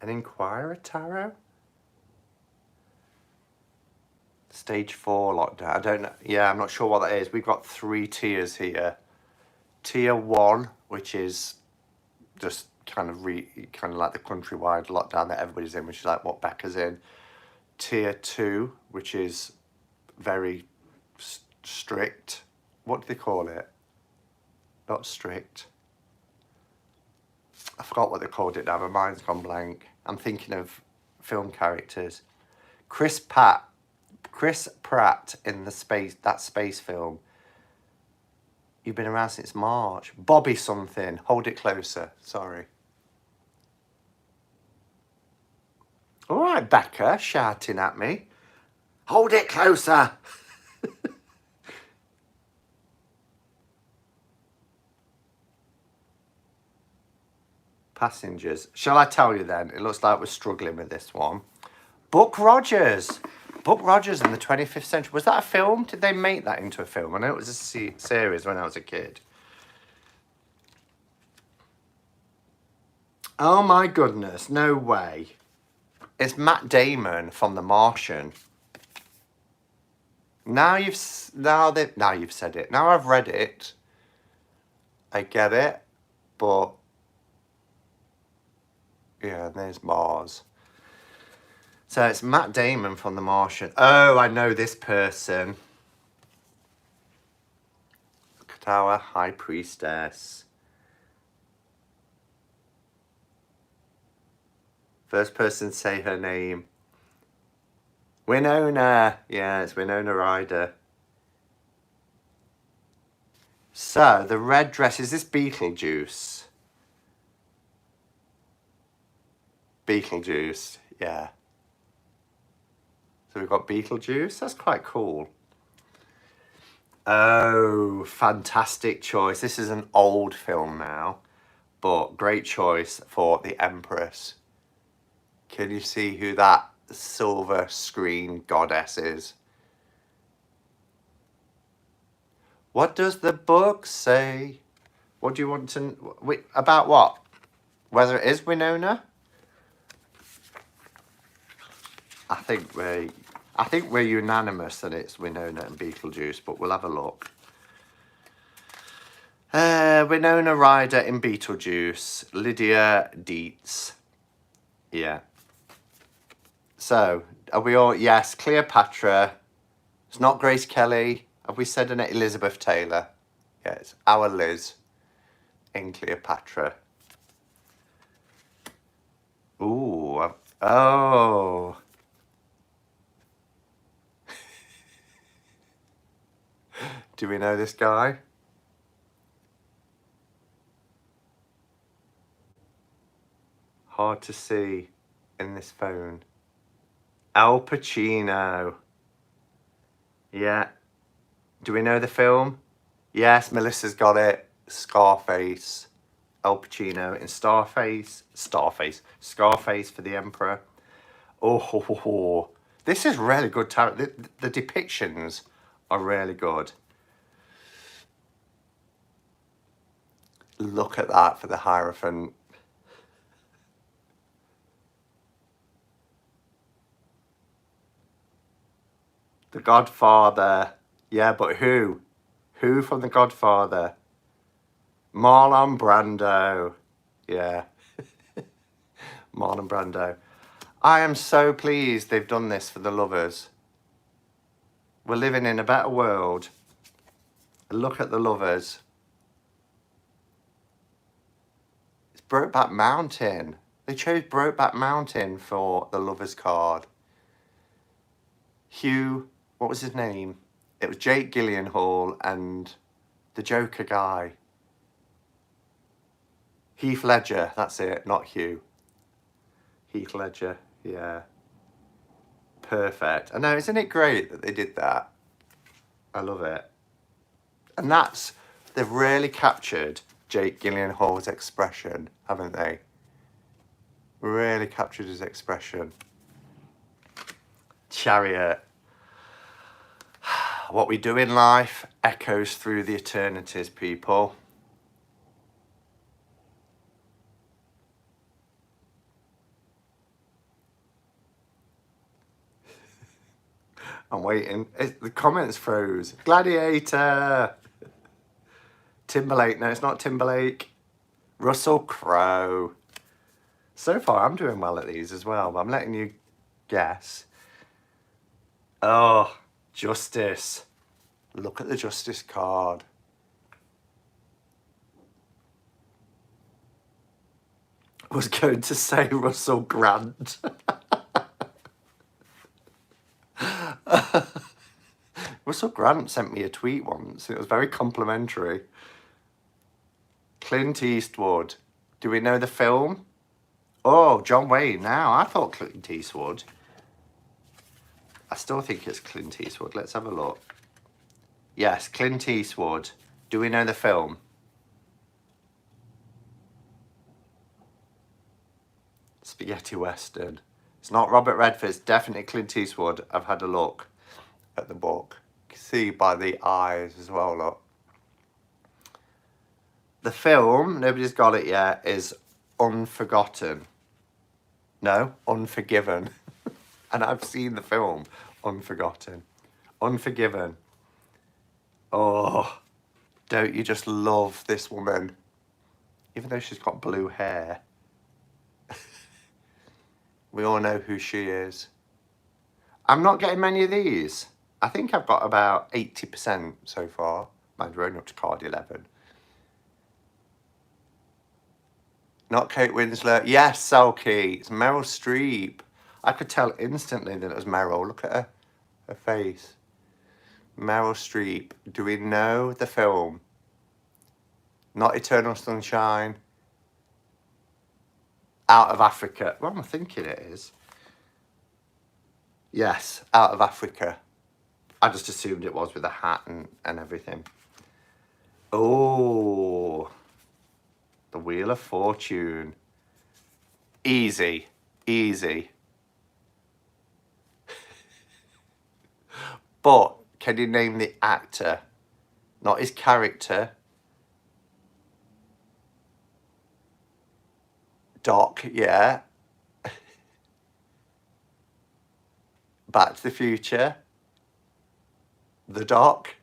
An Inquirer Tarot? Stage 4 lockdown. I don't know. Yeah, I'm not sure what that is. We've got 3 tiers here. Tier 1, which is just kind of like the countrywide lockdown that everybody's in, which is like what Becca's in. Tier 2, which is very strict. What do they call it? Not strict. I forgot what they called it now. My mind's gone blank. I'm thinking of film characters. Chris Pratt in that space film. You've been around since March. Bobby something. Hold it closer. Sorry. All right, Becca, shouting at me. Hold it closer. Passengers. Shall I tell you then? It looks like we're struggling with this one. Buck Rogers. Buck Rogers in the 25th century. Was that a film? Did they make that into a film? I know it was a series when I was a kid. Oh my goodness, no way. It's Matt Damon from The Martian. Now you've said it. Now I've read it. I get it, but yeah, there's Mars. So it's Matt Damon from The Martian. Oh, I know this person. Our High Priestess. First person to say her name. Winona. Yeah, it's Winona Ryder. So, the red dress, is this Beetlejuice? Beetlejuice, yeah. So we've got Beetlejuice. That's quite cool. Oh, fantastic choice. This is an old film now, but great choice for the Empress. Can you see who that silver screen goddess is? What does the book say? What do you want to... about what? Whether it is Winona? I think we're unanimous that it's Winona and Beetlejuice, but we'll have a look. Winona Ryder in Beetlejuice. Lydia Dietz. Yeah. So, are we all... Yes, Cleopatra. It's not Grace Kelly. Have we said it? Elizabeth Taylor. Yeah, it's our Liz in Cleopatra. Ooh. Oh. Do we know this guy? Hard to see in this phone. Al Pacino. Yeah. Do we know the film? Yes, Melissa's got it. Scarface. Al Pacino in Scarface for the Emperor. Oh, this is really good talent. The depictions are really good. Look at that for the Hierophant. The Godfather. Yeah, but who? Who from The Godfather? Marlon Brando. Yeah. Marlon Brando. I am so pleased they've done this for the lovers. We're living in a better world. Look at the lovers. It's Brokeback Mountain. They chose Brokeback Mountain for the lovers card. Hugh, what was his name? It was Jake Gyllenhaal and the Joker guy. Heath Ledger, that's it, not Hugh. Heath Ledger, yeah. Perfect. I know, isn't it great that they did that? I love it. And they've really captured Jake Gyllenhaal's expression, haven't they? Really captured his expression. Chariot. What we do in life echoes through the eternities, people. I'm waiting. The comments froze. Gladiator. Timberlake. No, it's not Timberlake. Russell Crowe. So far, I'm doing well at these as well, but I'm letting you guess. Oh, Justice. Look at the Justice card. I was going to say Russell Grant. Russell Grant sent me a tweet once. It was very complimentary. Clint Eastwood. Do we know the film? Oh, John Wayne now. I thought Clint Eastwood. I still think it's Clint Eastwood. Let's have a look. Yes, Clint Eastwood. Do we know the film? Spaghetti Western. It's not Robert Redford. It's definitely Clint Eastwood. I've had a look at the book. You can see by the eyes as well, look. The film, nobody's got it yet, is Unforgotten. No, Unforgiven. And I've seen the film Unforgotten. Unforgiven. Oh, don't you just love this woman? Even though she's got blue hair. We all know who she is. I'm not getting many of these. I think I've got about 80% so far. Mind, we're only up to card 11. Not Kate Winslet. Yes, Selkie. It's Meryl Streep. I could tell instantly that it was Meryl. Look at her face. Meryl Streep. Do we know the film? Not Eternal Sunshine. Out of Africa. Well, I'm thinking it is. Yes, Out of Africa. I just assumed it was with a hat and everything. Oh, The Wheel of Fortune. Easy, easy. But can you name the actor? Not his character. Doc, yeah. Back to the Future. The Doc.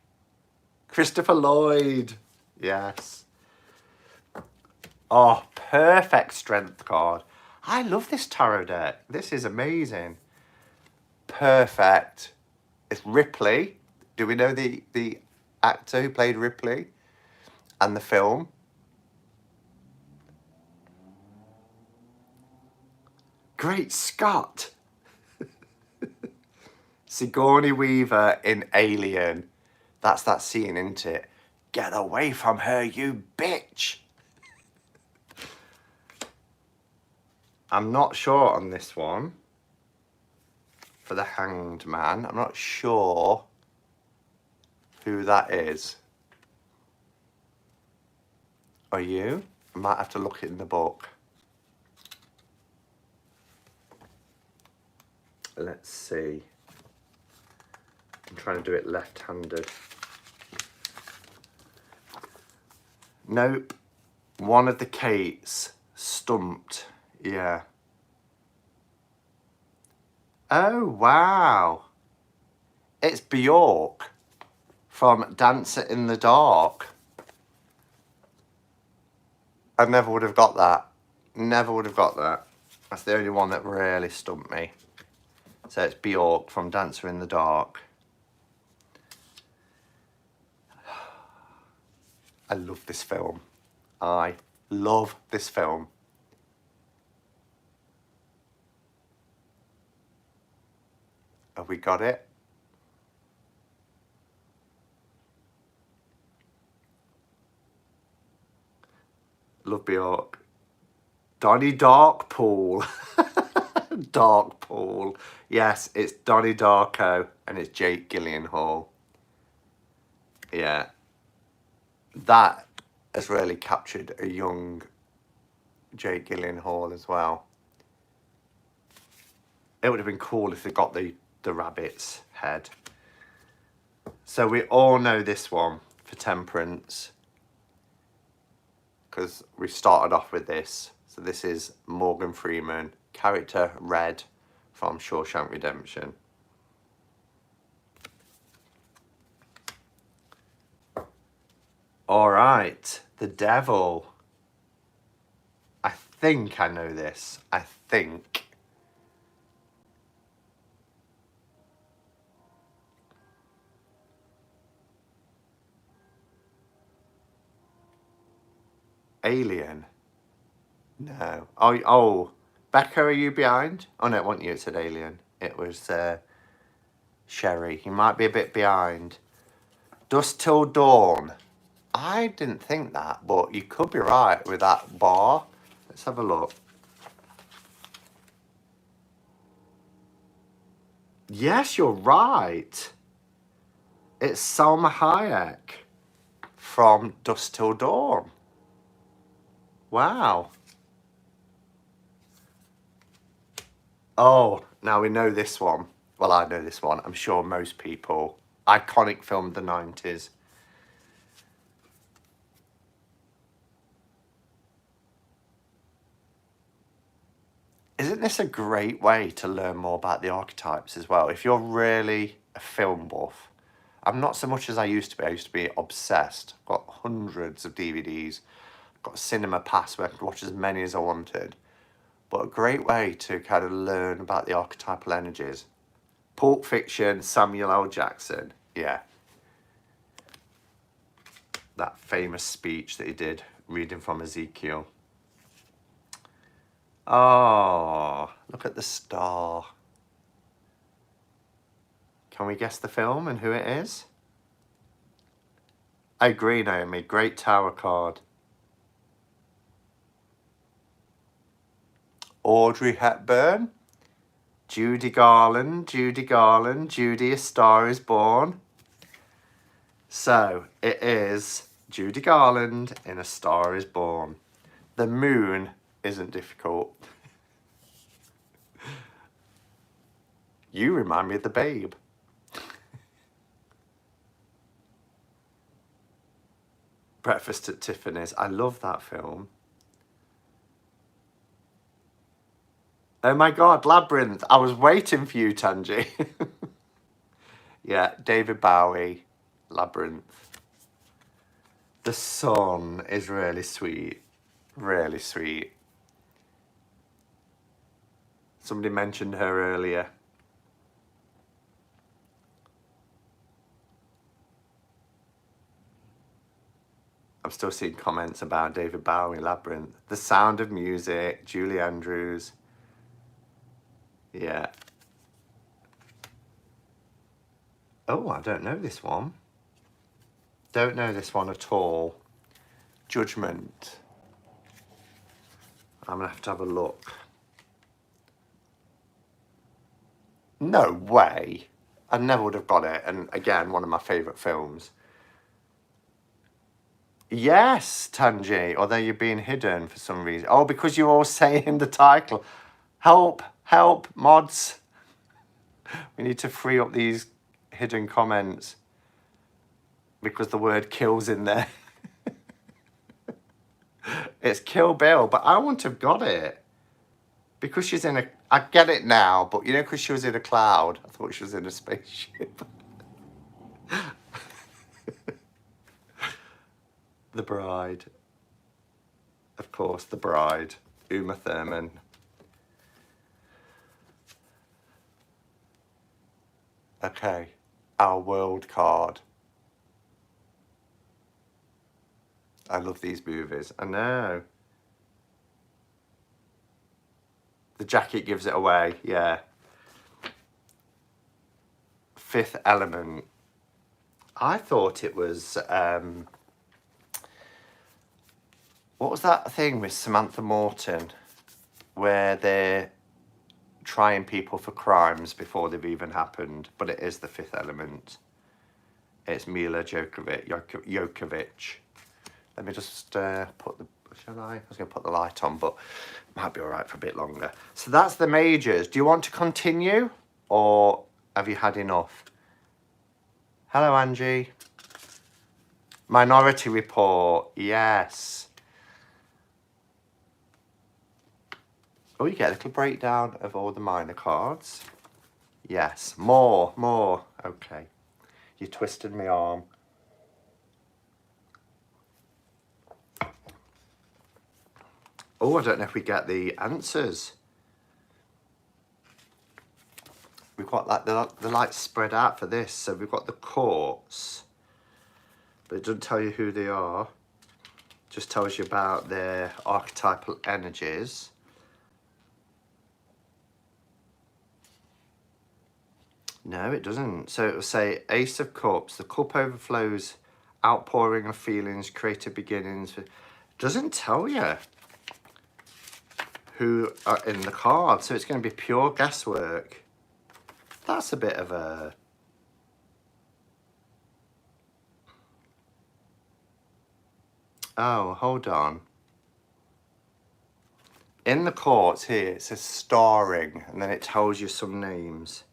Christopher Lloyd. Yes. Oh, perfect strength card. I love this tarot deck. This is amazing. Perfect. It's Ripley. Do we know the actor who played Ripley? And the film? Great Scott. Sigourney Weaver in Alien. That's that scene, isn't it? Get away from her, you bitch. I'm not sure on this one. For the Hanged Man. I'm not sure who that is. Are you? I might have to look it in the book. Let's see. I'm trying to do it left-handed. Nope. One of the Kates. Stumped. Yeah. Oh, wow. It's Bjork from Dancer in the Dark. I never would have got that. Never would have got that. That's the only one that really stumped me. So it's Bjork from Dancer in the Dark. I love this film. I love this film. Have we got it? Love Bjork. Donnie Darkpool. Darkpool. Yes, it's Donnie Darko and it's Jake Gyllenhaal. Yeah. That has really captured a young Jake Gyllenhaal as well. It would have been cool if they got the rabbit's head. So we all know this one for Temperance. Because we started off with this. So this is Morgan Freeman, character Red from Shawshank Redemption. All right, The Devil. I think I know this. I think. Alien. No. Oh, Becca, are you behind? Oh no, it wasn't you, it said Alien. It was Sherry. You might be a bit behind. Dusk Till Dawn. I didn't think that, but you could be right with that bar. Let's have a look. Yes, you're right. It's Salma Hayek from Dusk Till Dawn. Wow. Oh, now we know this one. Well, I know this one. I'm sure most people. Iconic film of the 90s. Isn't this a great way to learn more about the archetypes as well? If you're really a film buff, I'm not so much as I used to be. I used to be obsessed. I've got hundreds of DVDs. I've got a cinema pass where I could watch as many as I wanted. But a great way to kind of learn about the archetypal energies. Pulp Fiction, Samuel L. Jackson. Yeah. That famous speech that he did, reading from Ezekiel. Oh, look at the star. Can we guess the film and who it is? I agree, Naomi. Great Tower card. Audrey Hepburn. Judy Garland. Judy Garland. Judy, A Star Is Born. So it is Judy Garland in A Star Is Born. The moon isn't difficult. You remind me of the Babe. Breakfast at Tiffany's. I love that film. Oh my God, Labyrinth. I was waiting for you, Tanji. Yeah, David Bowie, Labyrinth. The sun is really sweet. Really sweet. Somebody mentioned her earlier. I'm still seeing comments about David Bowie, Labyrinth. The Sound of Music, Julie Andrews. Yeah. Oh, I don't know this one. Don't know this one at all. Judgment. I'm going to have a look. No way. I never would have got it. And again, one of my favourite films. Yes, Tanji. Although you're being hidden for some reason. Oh, because you're all saying the title. Help, help, mods. We need to free up these hidden comments. Because the word kill's in there. It's Kill Bill, but I wouldn't have got it. Because she's in a... I get it now, but you know, because she was in a cloud, I thought she was in a spaceship. The Bride. Of course, The Bride. Uma Thurman. Okay. Our World card. I love these movies. I know. The jacket gives it away, yeah. Fifth Element. I thought it was... what was that thing with Samantha Morton? Where they're trying people for crimes before they've even happened. But it is The Fifth Element. It's Mila Jokovic. Let me just put the... Shall I? I was going to put the light on, but it might be all right for a bit longer. So that's the majors. Do you want to continue? Or have you had enough? Hello, Angie. Minority Report. Yes. Oh, you get a little breakdown of all the minor cards. Yes. More. Okay. You twisted my arm. Oh, I don't know if we get the answers. We've got like the lights spread out for this. So we've got the courts, but it doesn't tell you who they are. It just tells you about their archetypal energies. No, it doesn't. So it will say Ace of Cups. The cup overflows, outpouring of feelings, creative beginnings. It doesn't tell you who are in the card, so it's going to be pure guesswork. That's a bit of a... Oh, hold on. In the courts here, it says starring, and then it tells you some names.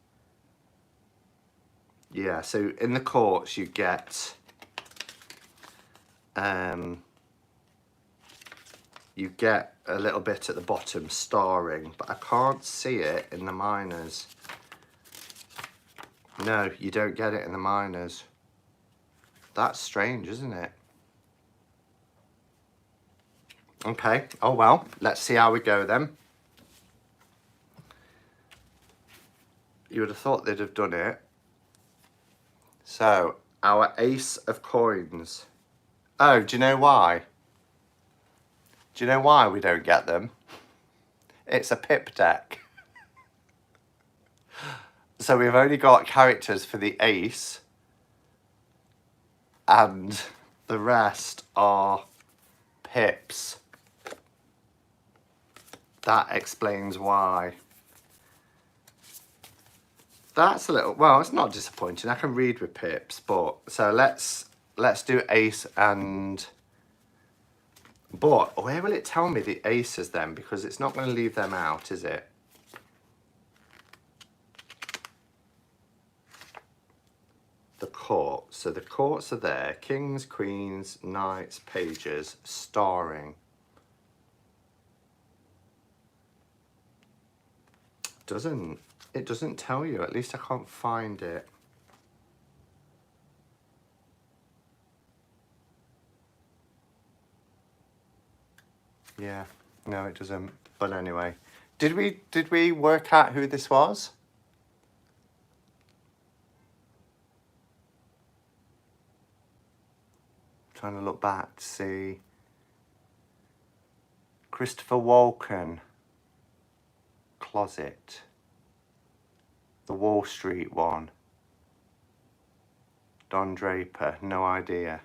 Yeah, so in the courts you get... you get a little bit at the bottom, starring, but I can't see it in the minors. No, you don't get it in the minors. That's strange, isn't it? Okay, oh well, let's see how we go then. You would have thought they'd have done it. So, our ace of coins. Oh, do you know why? Do you know why we don't get them? It's a pip deck. So we've only got characters for the ace, and the rest are pips. That explains why. That's a little, well, it's not disappointing. I can read with pips, but so let's do ace and, but where will it tell me the aces then? Because it's not going to leave them out, is it? The courts. So the courts are there. Kings, queens, knights, pages, starring. It doesn't tell you. At least I can't find it. Yeah, no, it doesn't. But anyway, did we work out who this was? Trying to look back to see. Christopher Walken. Closet. The Wall Street one. Don Draper, no idea.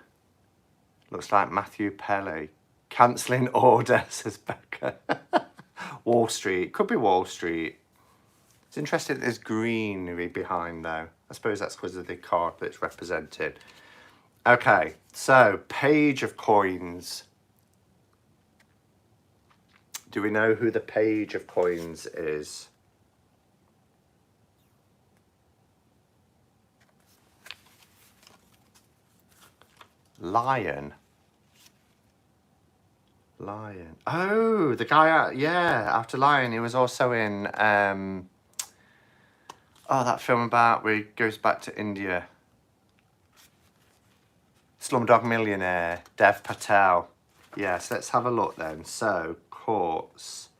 Looks like Matthew Pelly. Cancelling order, says Becca. Wall Street, could be Wall Street. It's interesting there's greenery behind though. I suppose that's because of the card that's represented. Okay, so page of coins. Do we know who the page of coins is? Lion. Lion. Oh, the guy out, yeah, after Lion, he was also in, oh, that film about where he goes back to India. Slumdog Millionaire, Dev Patel. Yes, let's have a look then. So, courts.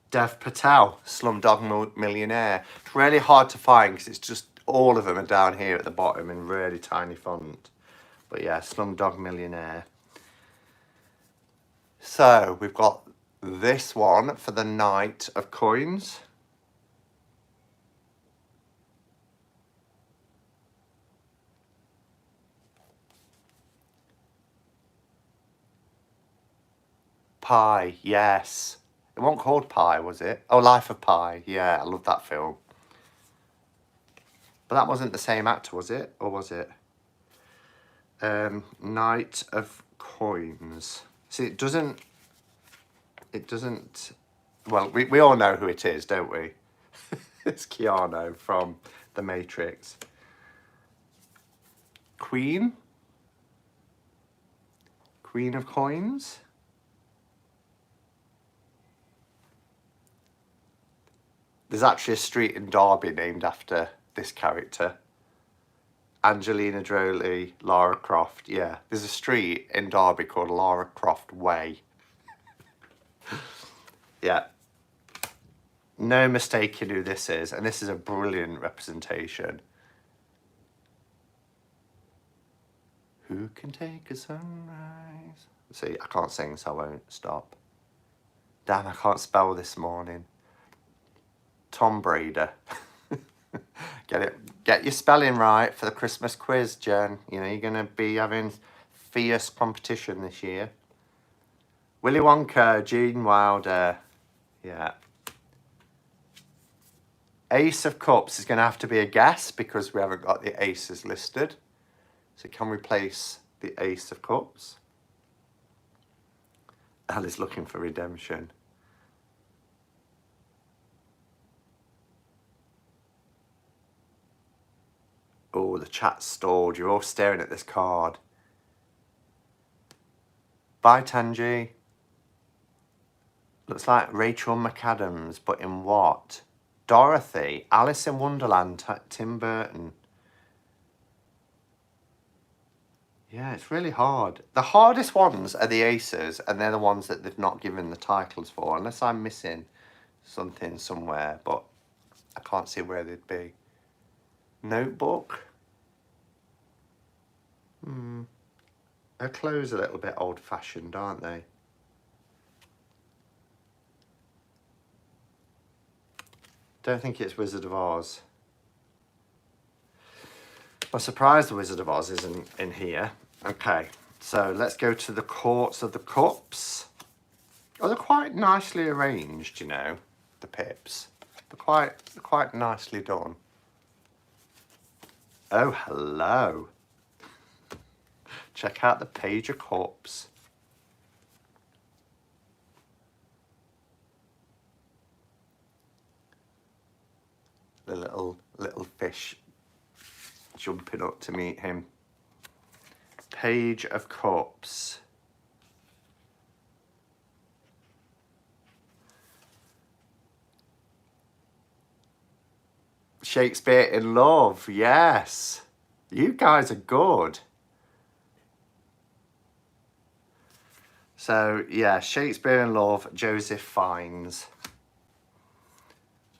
Dev Patel, Slumdog Millionaire. It's really hard to find because it's just all of them are down here at the bottom in really tiny font. But yeah, Slumdog Millionaire. So we've got this one for the Knight of Coins. Pi, yes. It wasn't called Pi, was it? Oh, Life of Pi. Yeah, I love that film. But that wasn't the same actor, was it? Or was it? Knight of Coins. See, it doesn't, well, we all know who it is, don't we? It's Keanu from The Matrix. Queen? Queen of Coins? There's actually a street in Derby named after this character. Angelina Jolie, Lara Croft. Yeah, there's a street in Derby called Lara Croft Way. Yeah. No mistaking who this is. And this is a brilliant representation. Who can take a sunrise? See, I can't sing, so I won't stop. Damn, I can't spell this morning. Tom Brady. Get your spelling right for the Christmas quiz, Jen. You know, you're going to be having fierce competition this year. Willy Wonka, Gene Wilder. Yeah. Ace of Cups is going to have to be a guess because we haven't got the aces listed. So can we place the Ace of Cups? Ali's looking for redemption. Oh, the chat's stalled. You're all staring at this card. Bye, Tanji. Looks like Rachel McAdams, but in what? Dorothy, Alice in Wonderland, Tim Burton. Yeah, it's really hard. The hardest ones are the aces, and they're the ones that they've not given the titles for, unless I'm missing something somewhere, but I can't see where they'd be. Notebook. Her clothes are a little bit old-fashioned, aren't they? Don't think it's Wizard of Oz. I'm surprised the Wizard of Oz isn't in here. Okay, so let's go to the Courts of the Cups. Oh, they're quite nicely arranged, you know, the pips. They're quite nicely done. Oh, hello. Check out the Page of Cups. The little fish jumping up to meet him. Page of Cups. Shakespeare in Love, yes. You guys are good. So, yeah, Shakespeare in Love, Joseph Fiennes.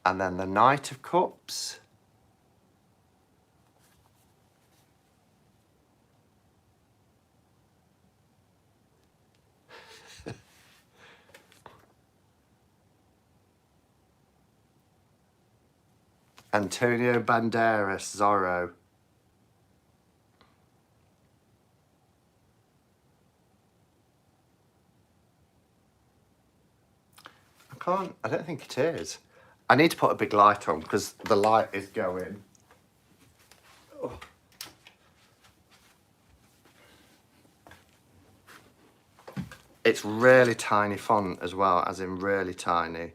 And then the Knight of Cups. Antonio Banderas, Zorro. I don't think it is. I need to put a big light on because the light is going. Oh. It's really tiny font as well, as in really tiny.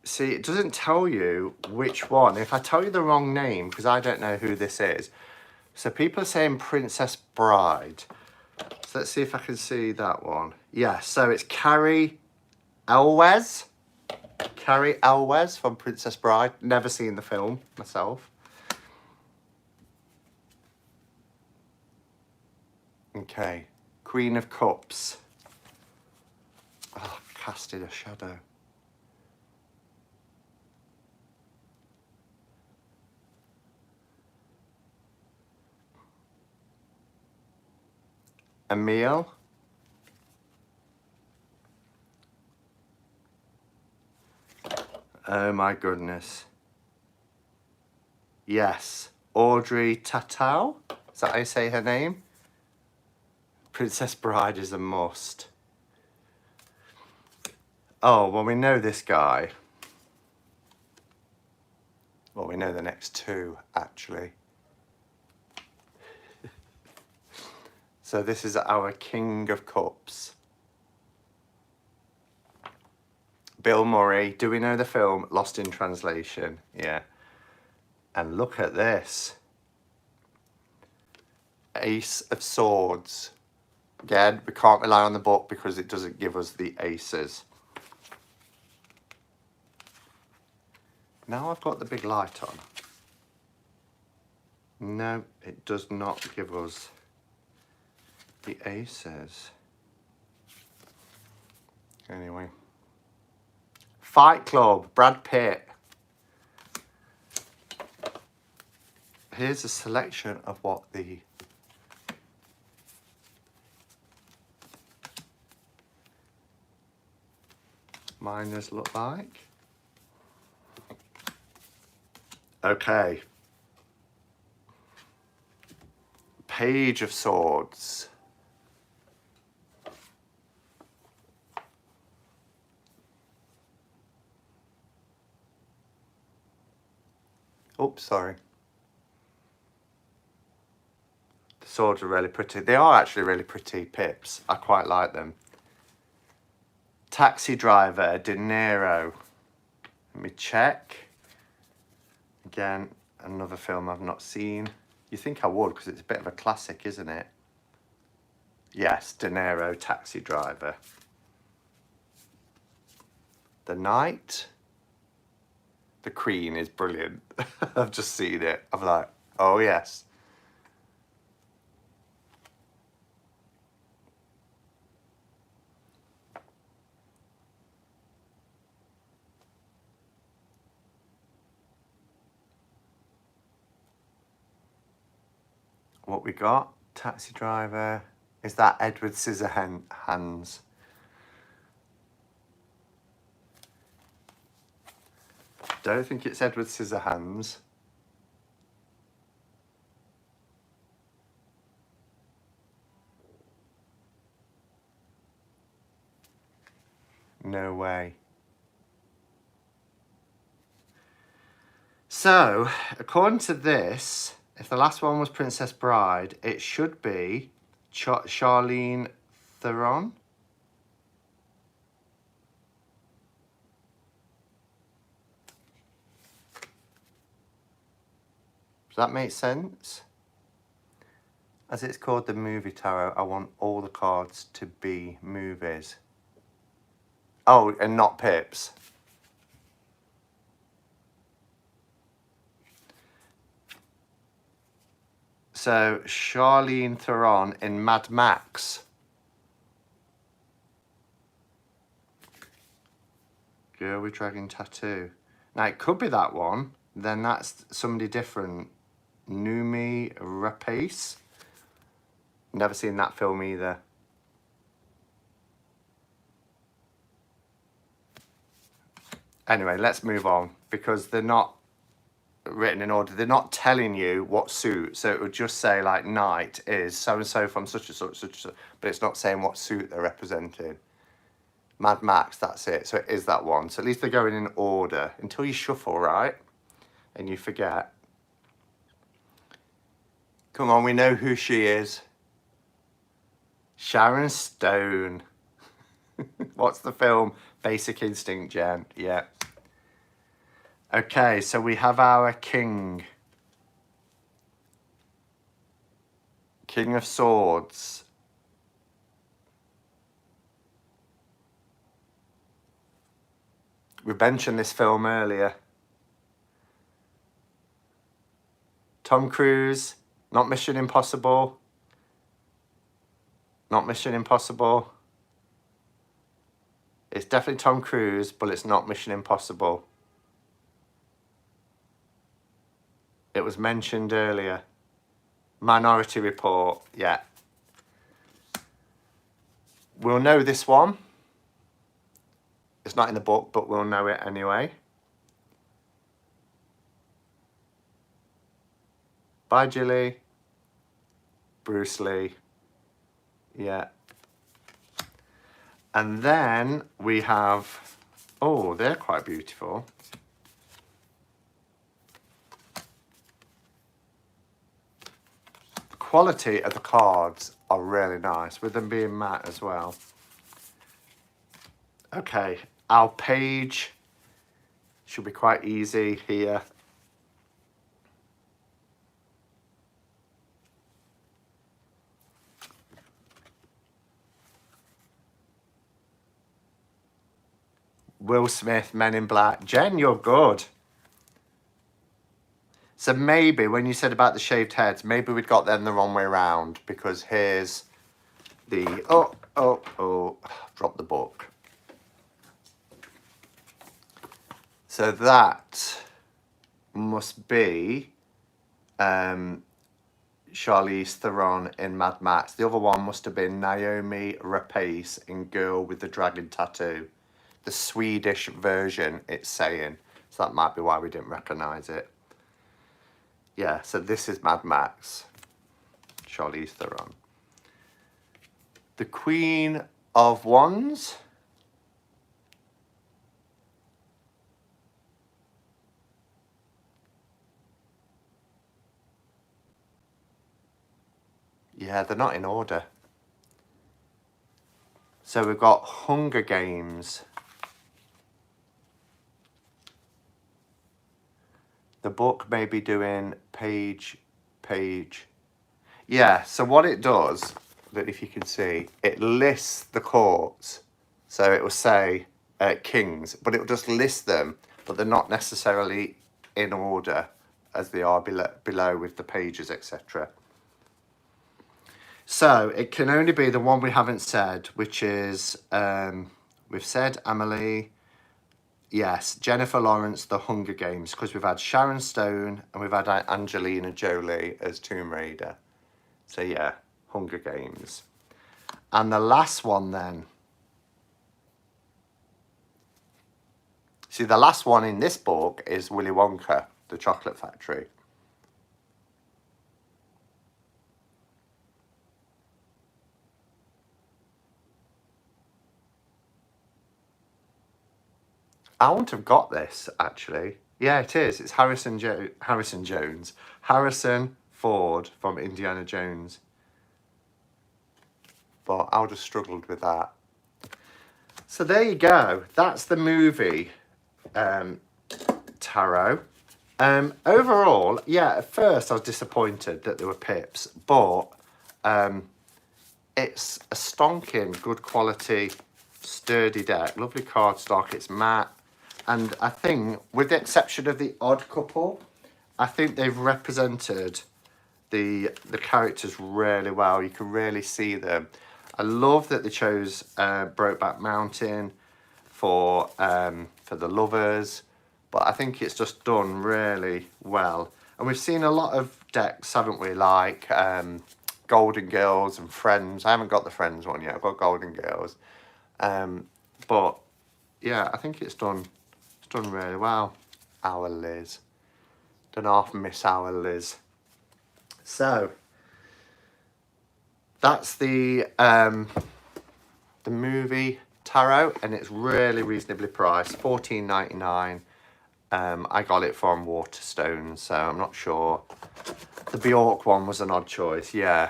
See, it doesn't tell you which one. If I tell you the wrong name, because I don't know who this is. So people are saying Princess Bride. So let's see if I can see that one. Yeah, so it's Carrie Elwes. Carrie Elwes from Princess Bride. Never seen the film myself. Okay, Queen of Cups. Oh, casted a shadow. Emile. Oh my goodness. Yes, Audrey Tautou. Is that how you say her name? Princess Bride is a must. Oh, well, we know this guy. Well, we know the next two, actually. So this is our King of Cups. Bill Murray. Do we know the film Lost in Translation? Yeah. And look at this. Ace of Swords. Again, we can't rely on the book because it doesn't give us the aces. Now I've got the big light on. No, it does not give us the aces. Anyway. Fight Club, Brad Pitt. Here's a selection of what the miners look like. Okay. Page of Swords. Oops, sorry. The swords are really pretty. They are actually really pretty pips. I quite like them. Taxi Driver, De Niro. Let me check. Again, another film I've not seen. You think I would, because it's a bit of a classic, isn't it? Yes, De Niro, Taxi Driver. The Night. The Queen is brilliant. I've just seen it. I'm like, oh yes. What we got? Taxi Driver. Is that Edward Scissorhands? Don't think it's Edward Scissorhands. No way. So, according to this, if the last one was Princess Bride, it should be Charlene Theron. Does that make sense? As it's called the movie tarot, I want all the cards to be movies. Oh, and not pips. So, Charlene Theron in Mad Max. Girl with Dragon Tattoo. Now, it could be that one. Then that's somebody different. Noomi Rapace. Never seen that film either. Anyway, let's move on, because they're not written in order. They're not telling you what suit. So it would just say like Knight is so-and-so from such and such, such, but it's not saying what suit they're representing. Mad Max, that's it. So it is that one. So at least they're going in order until you shuffle, right? And you forget. Come on, we know who she is. Sharon Stone. What's the film? Basic Instinct, Jen. Yeah. Okay, so we have our king. King of Swords. We mentioned this film earlier. Tom Cruise, not Mission Impossible. Not Mission Impossible. It's definitely Tom Cruise, but it's not Mission Impossible. It was mentioned earlier. Minority Report, yeah. We'll know this one. It's not in the book, but we'll know it anyway. Bye, Jilly. Bruce Lee. Yeah. And then we have, oh, they're quite beautiful. The quality of the cards are really nice, with them being matte as well. Okay, our page should be quite easy here. Will Smith, Men in Black. Jen, you're good. So maybe when you said about the shaved heads, maybe we'd got them the wrong way around, because here's the, drop the book. So that must be Charlize Theron in Mad Max. The other one must have been Naomi Rapace in Girl with the Dragon Tattoo. The Swedish version, it's saying. So that might be why we didn't recognise it. Yeah, so this is Mad Max. Charlize Theron. The Queen of Wands. Yeah, they're not in order. So we've got Hunger Games. The book may be doing page. Yeah, so what it does, that if you can see, it lists the courts. So it will say kings, but it will just list them, but they're not necessarily in order as they are below with the pages, etc. So it can only be the one we haven't said, which is, we've said Amelie, yes, Jennifer Lawrence, The Hunger Games, because we've had Sharon Stone and we've had Angelina Jolie as Tomb Raider. So yeah, Hunger Games. And the last one then. See, the last one in this book is Willy Wonka, the Chocolate Factory. I wouldn't have got this, actually. Yeah, it is. It's Harrison Ford from Indiana Jones. But I would have struggled with that. So there you go. That's the movie tarot. Overall, yeah, at first I was disappointed that there were pips, but it's a stonking, good quality, sturdy deck. Lovely cardstock. It's matte. And I think, with the exception of the odd couple, I think they've represented the characters really well. You can really see them. I love that they chose Brokeback Mountain for the lovers, but I think it's just done really well. And we've seen a lot of decks, haven't we? Like Golden Girls and Friends. I haven't got the Friends one yet. I've got Golden Girls, but yeah, I think it's done really well. Our Liz. Don't half miss our Liz. So that's the movie tarot, and it's really reasonably priced, $14.99. I got it from Waterstones, so I'm not sure. The Bjork one was an odd choice. Yeah,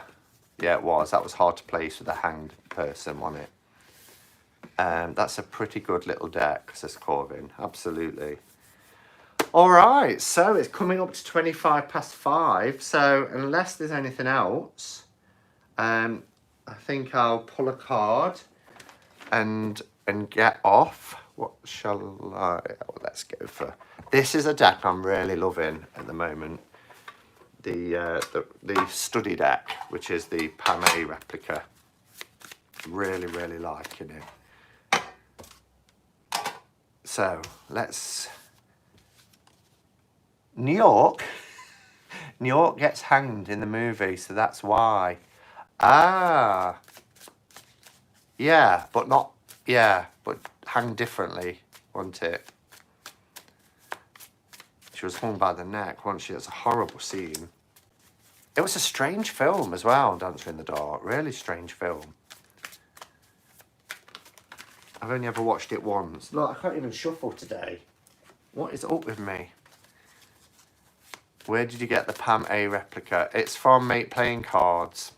it was. That was hard to place with a hanged person on it. That's a pretty good little deck, says Corvin. Absolutely. All right, so it's coming up to 5:25. So unless there's anything else, I think I'll pull a card and get off. What shall I? Oh, let's go for. This is a deck I'm really loving at the moment. The study deck, which is the Pam A replica. Really liking it. So let's. New York gets hanged in the movie, so that's why. Ah. Yeah, but not. Yeah, but hanged differently, wasn't it? She was hung by the neck, wasn't she? It's a horrible scene. It was a strange film as well, Dancer in the Dark. Really strange film. I've only ever watched it once. Look, I can't even shuffle today. What is up with me? Where did you get the Pam A replica? It's from Mate Playing Cards.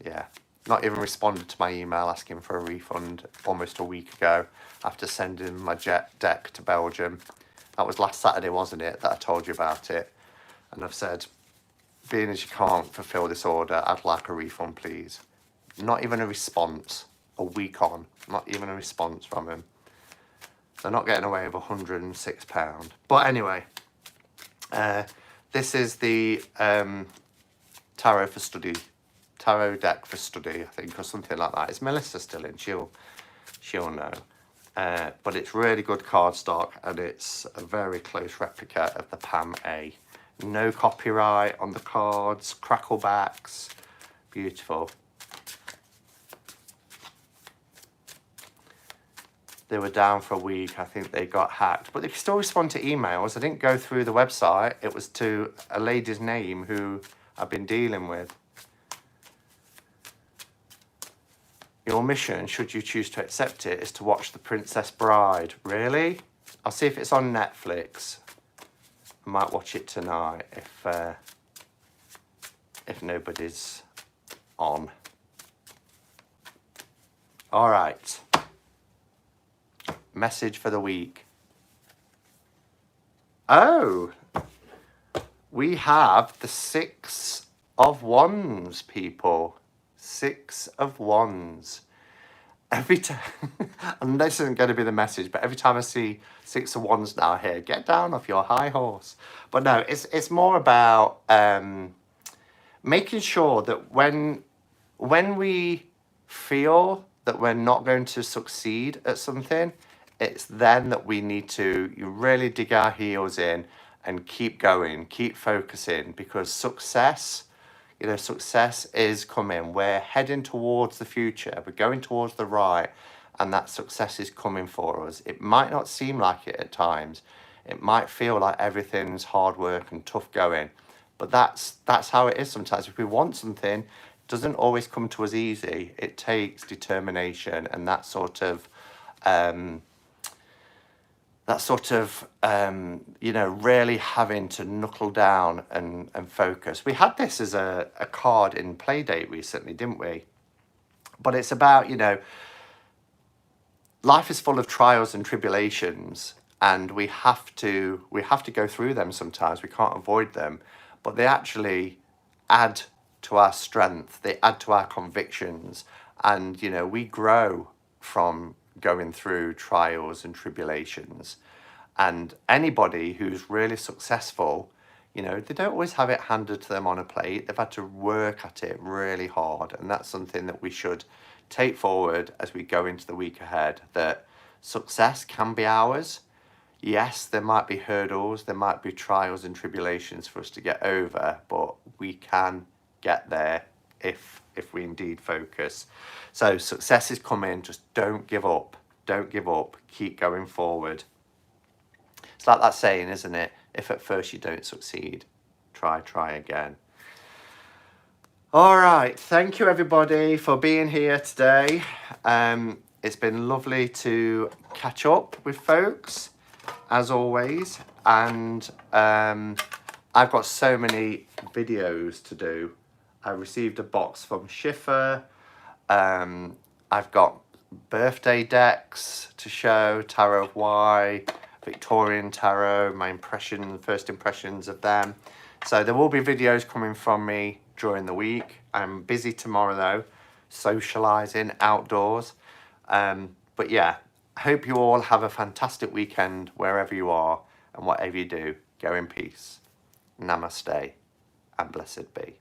Yeah. Not even responded to my email asking for a refund almost a week ago after sending my deck to Belgium. That was last Saturday, wasn't it, that I told you about it? And I've said, being as you can't fulfill this order, I'd like a refund, please. Not even a response. A week on. Not even a response from him. They're not getting away with £106. But anyway, this is the tarot deck for study, I think, or something like that. Is Melissa still in? She'll know. But it's really good cardstock, and it's a very close replica of the Pam A. No copyright on the cards, cracklebacks, beautiful. They were down for a week. I think they got hacked. But they can still respond to emails. I didn't go through the website. It was to a lady's name who I've been dealing with. Your mission, should you choose to accept it, is to watch The Princess Bride. Really? I'll see if it's on Netflix. I might watch it tonight if nobody's on. All right. Message for the week. Oh, we have the 6 of Wands, people. 6 of Wands. Every time, and this isn't going to be the message, but every time I see 6 of Wands now here, get down off your high horse. But no, it's more about making sure that when we feel that we're not going to succeed at something, it's then that we need to really dig our heels in and keep going, keep focusing, because success is coming. We're heading towards the future. We're going towards the right, and that success is coming for us. It might not seem like it at times. It might feel like everything's hard work and tough going, but that's how it is sometimes. If we want something, it doesn't always come to us easy. It takes determination and that sort of really having to knuckle down and focus. We had this as a card in Playdate recently, didn't we? But it's about, life is full of trials and tribulations, and we have to go through them sometimes. We can't avoid them, but they actually add to our strength. They add to our convictions, and, we grow from going through trials and tribulations. And anybody who's really successful, they don't always have it handed to them on a plate. They've had to work at it really hard. And that's something that we should take forward as we go into the week ahead, that success can be ours. Yes, there might be hurdles, there might be trials and tribulations for us to get over, but we can get there if we indeed focus. So success is coming. Just don't give up. Don't give up. Keep going forward. It's like that saying, isn't it? If at first you don't succeed, try again. All right. Thank you, everybody, for being here today. It's been lovely to catch up with folks, as always. And I've got so many videos to do. I received a box from Schiffer. I've got birthday decks to show, Tarot of Why, Victorian Tarot, my first impressions of them. So there will be videos coming from me during the week. I'm busy tomorrow though, socialising outdoors. But yeah, I hope you all have a fantastic weekend wherever you are, and whatever you do, go in peace. Namaste and blessed be.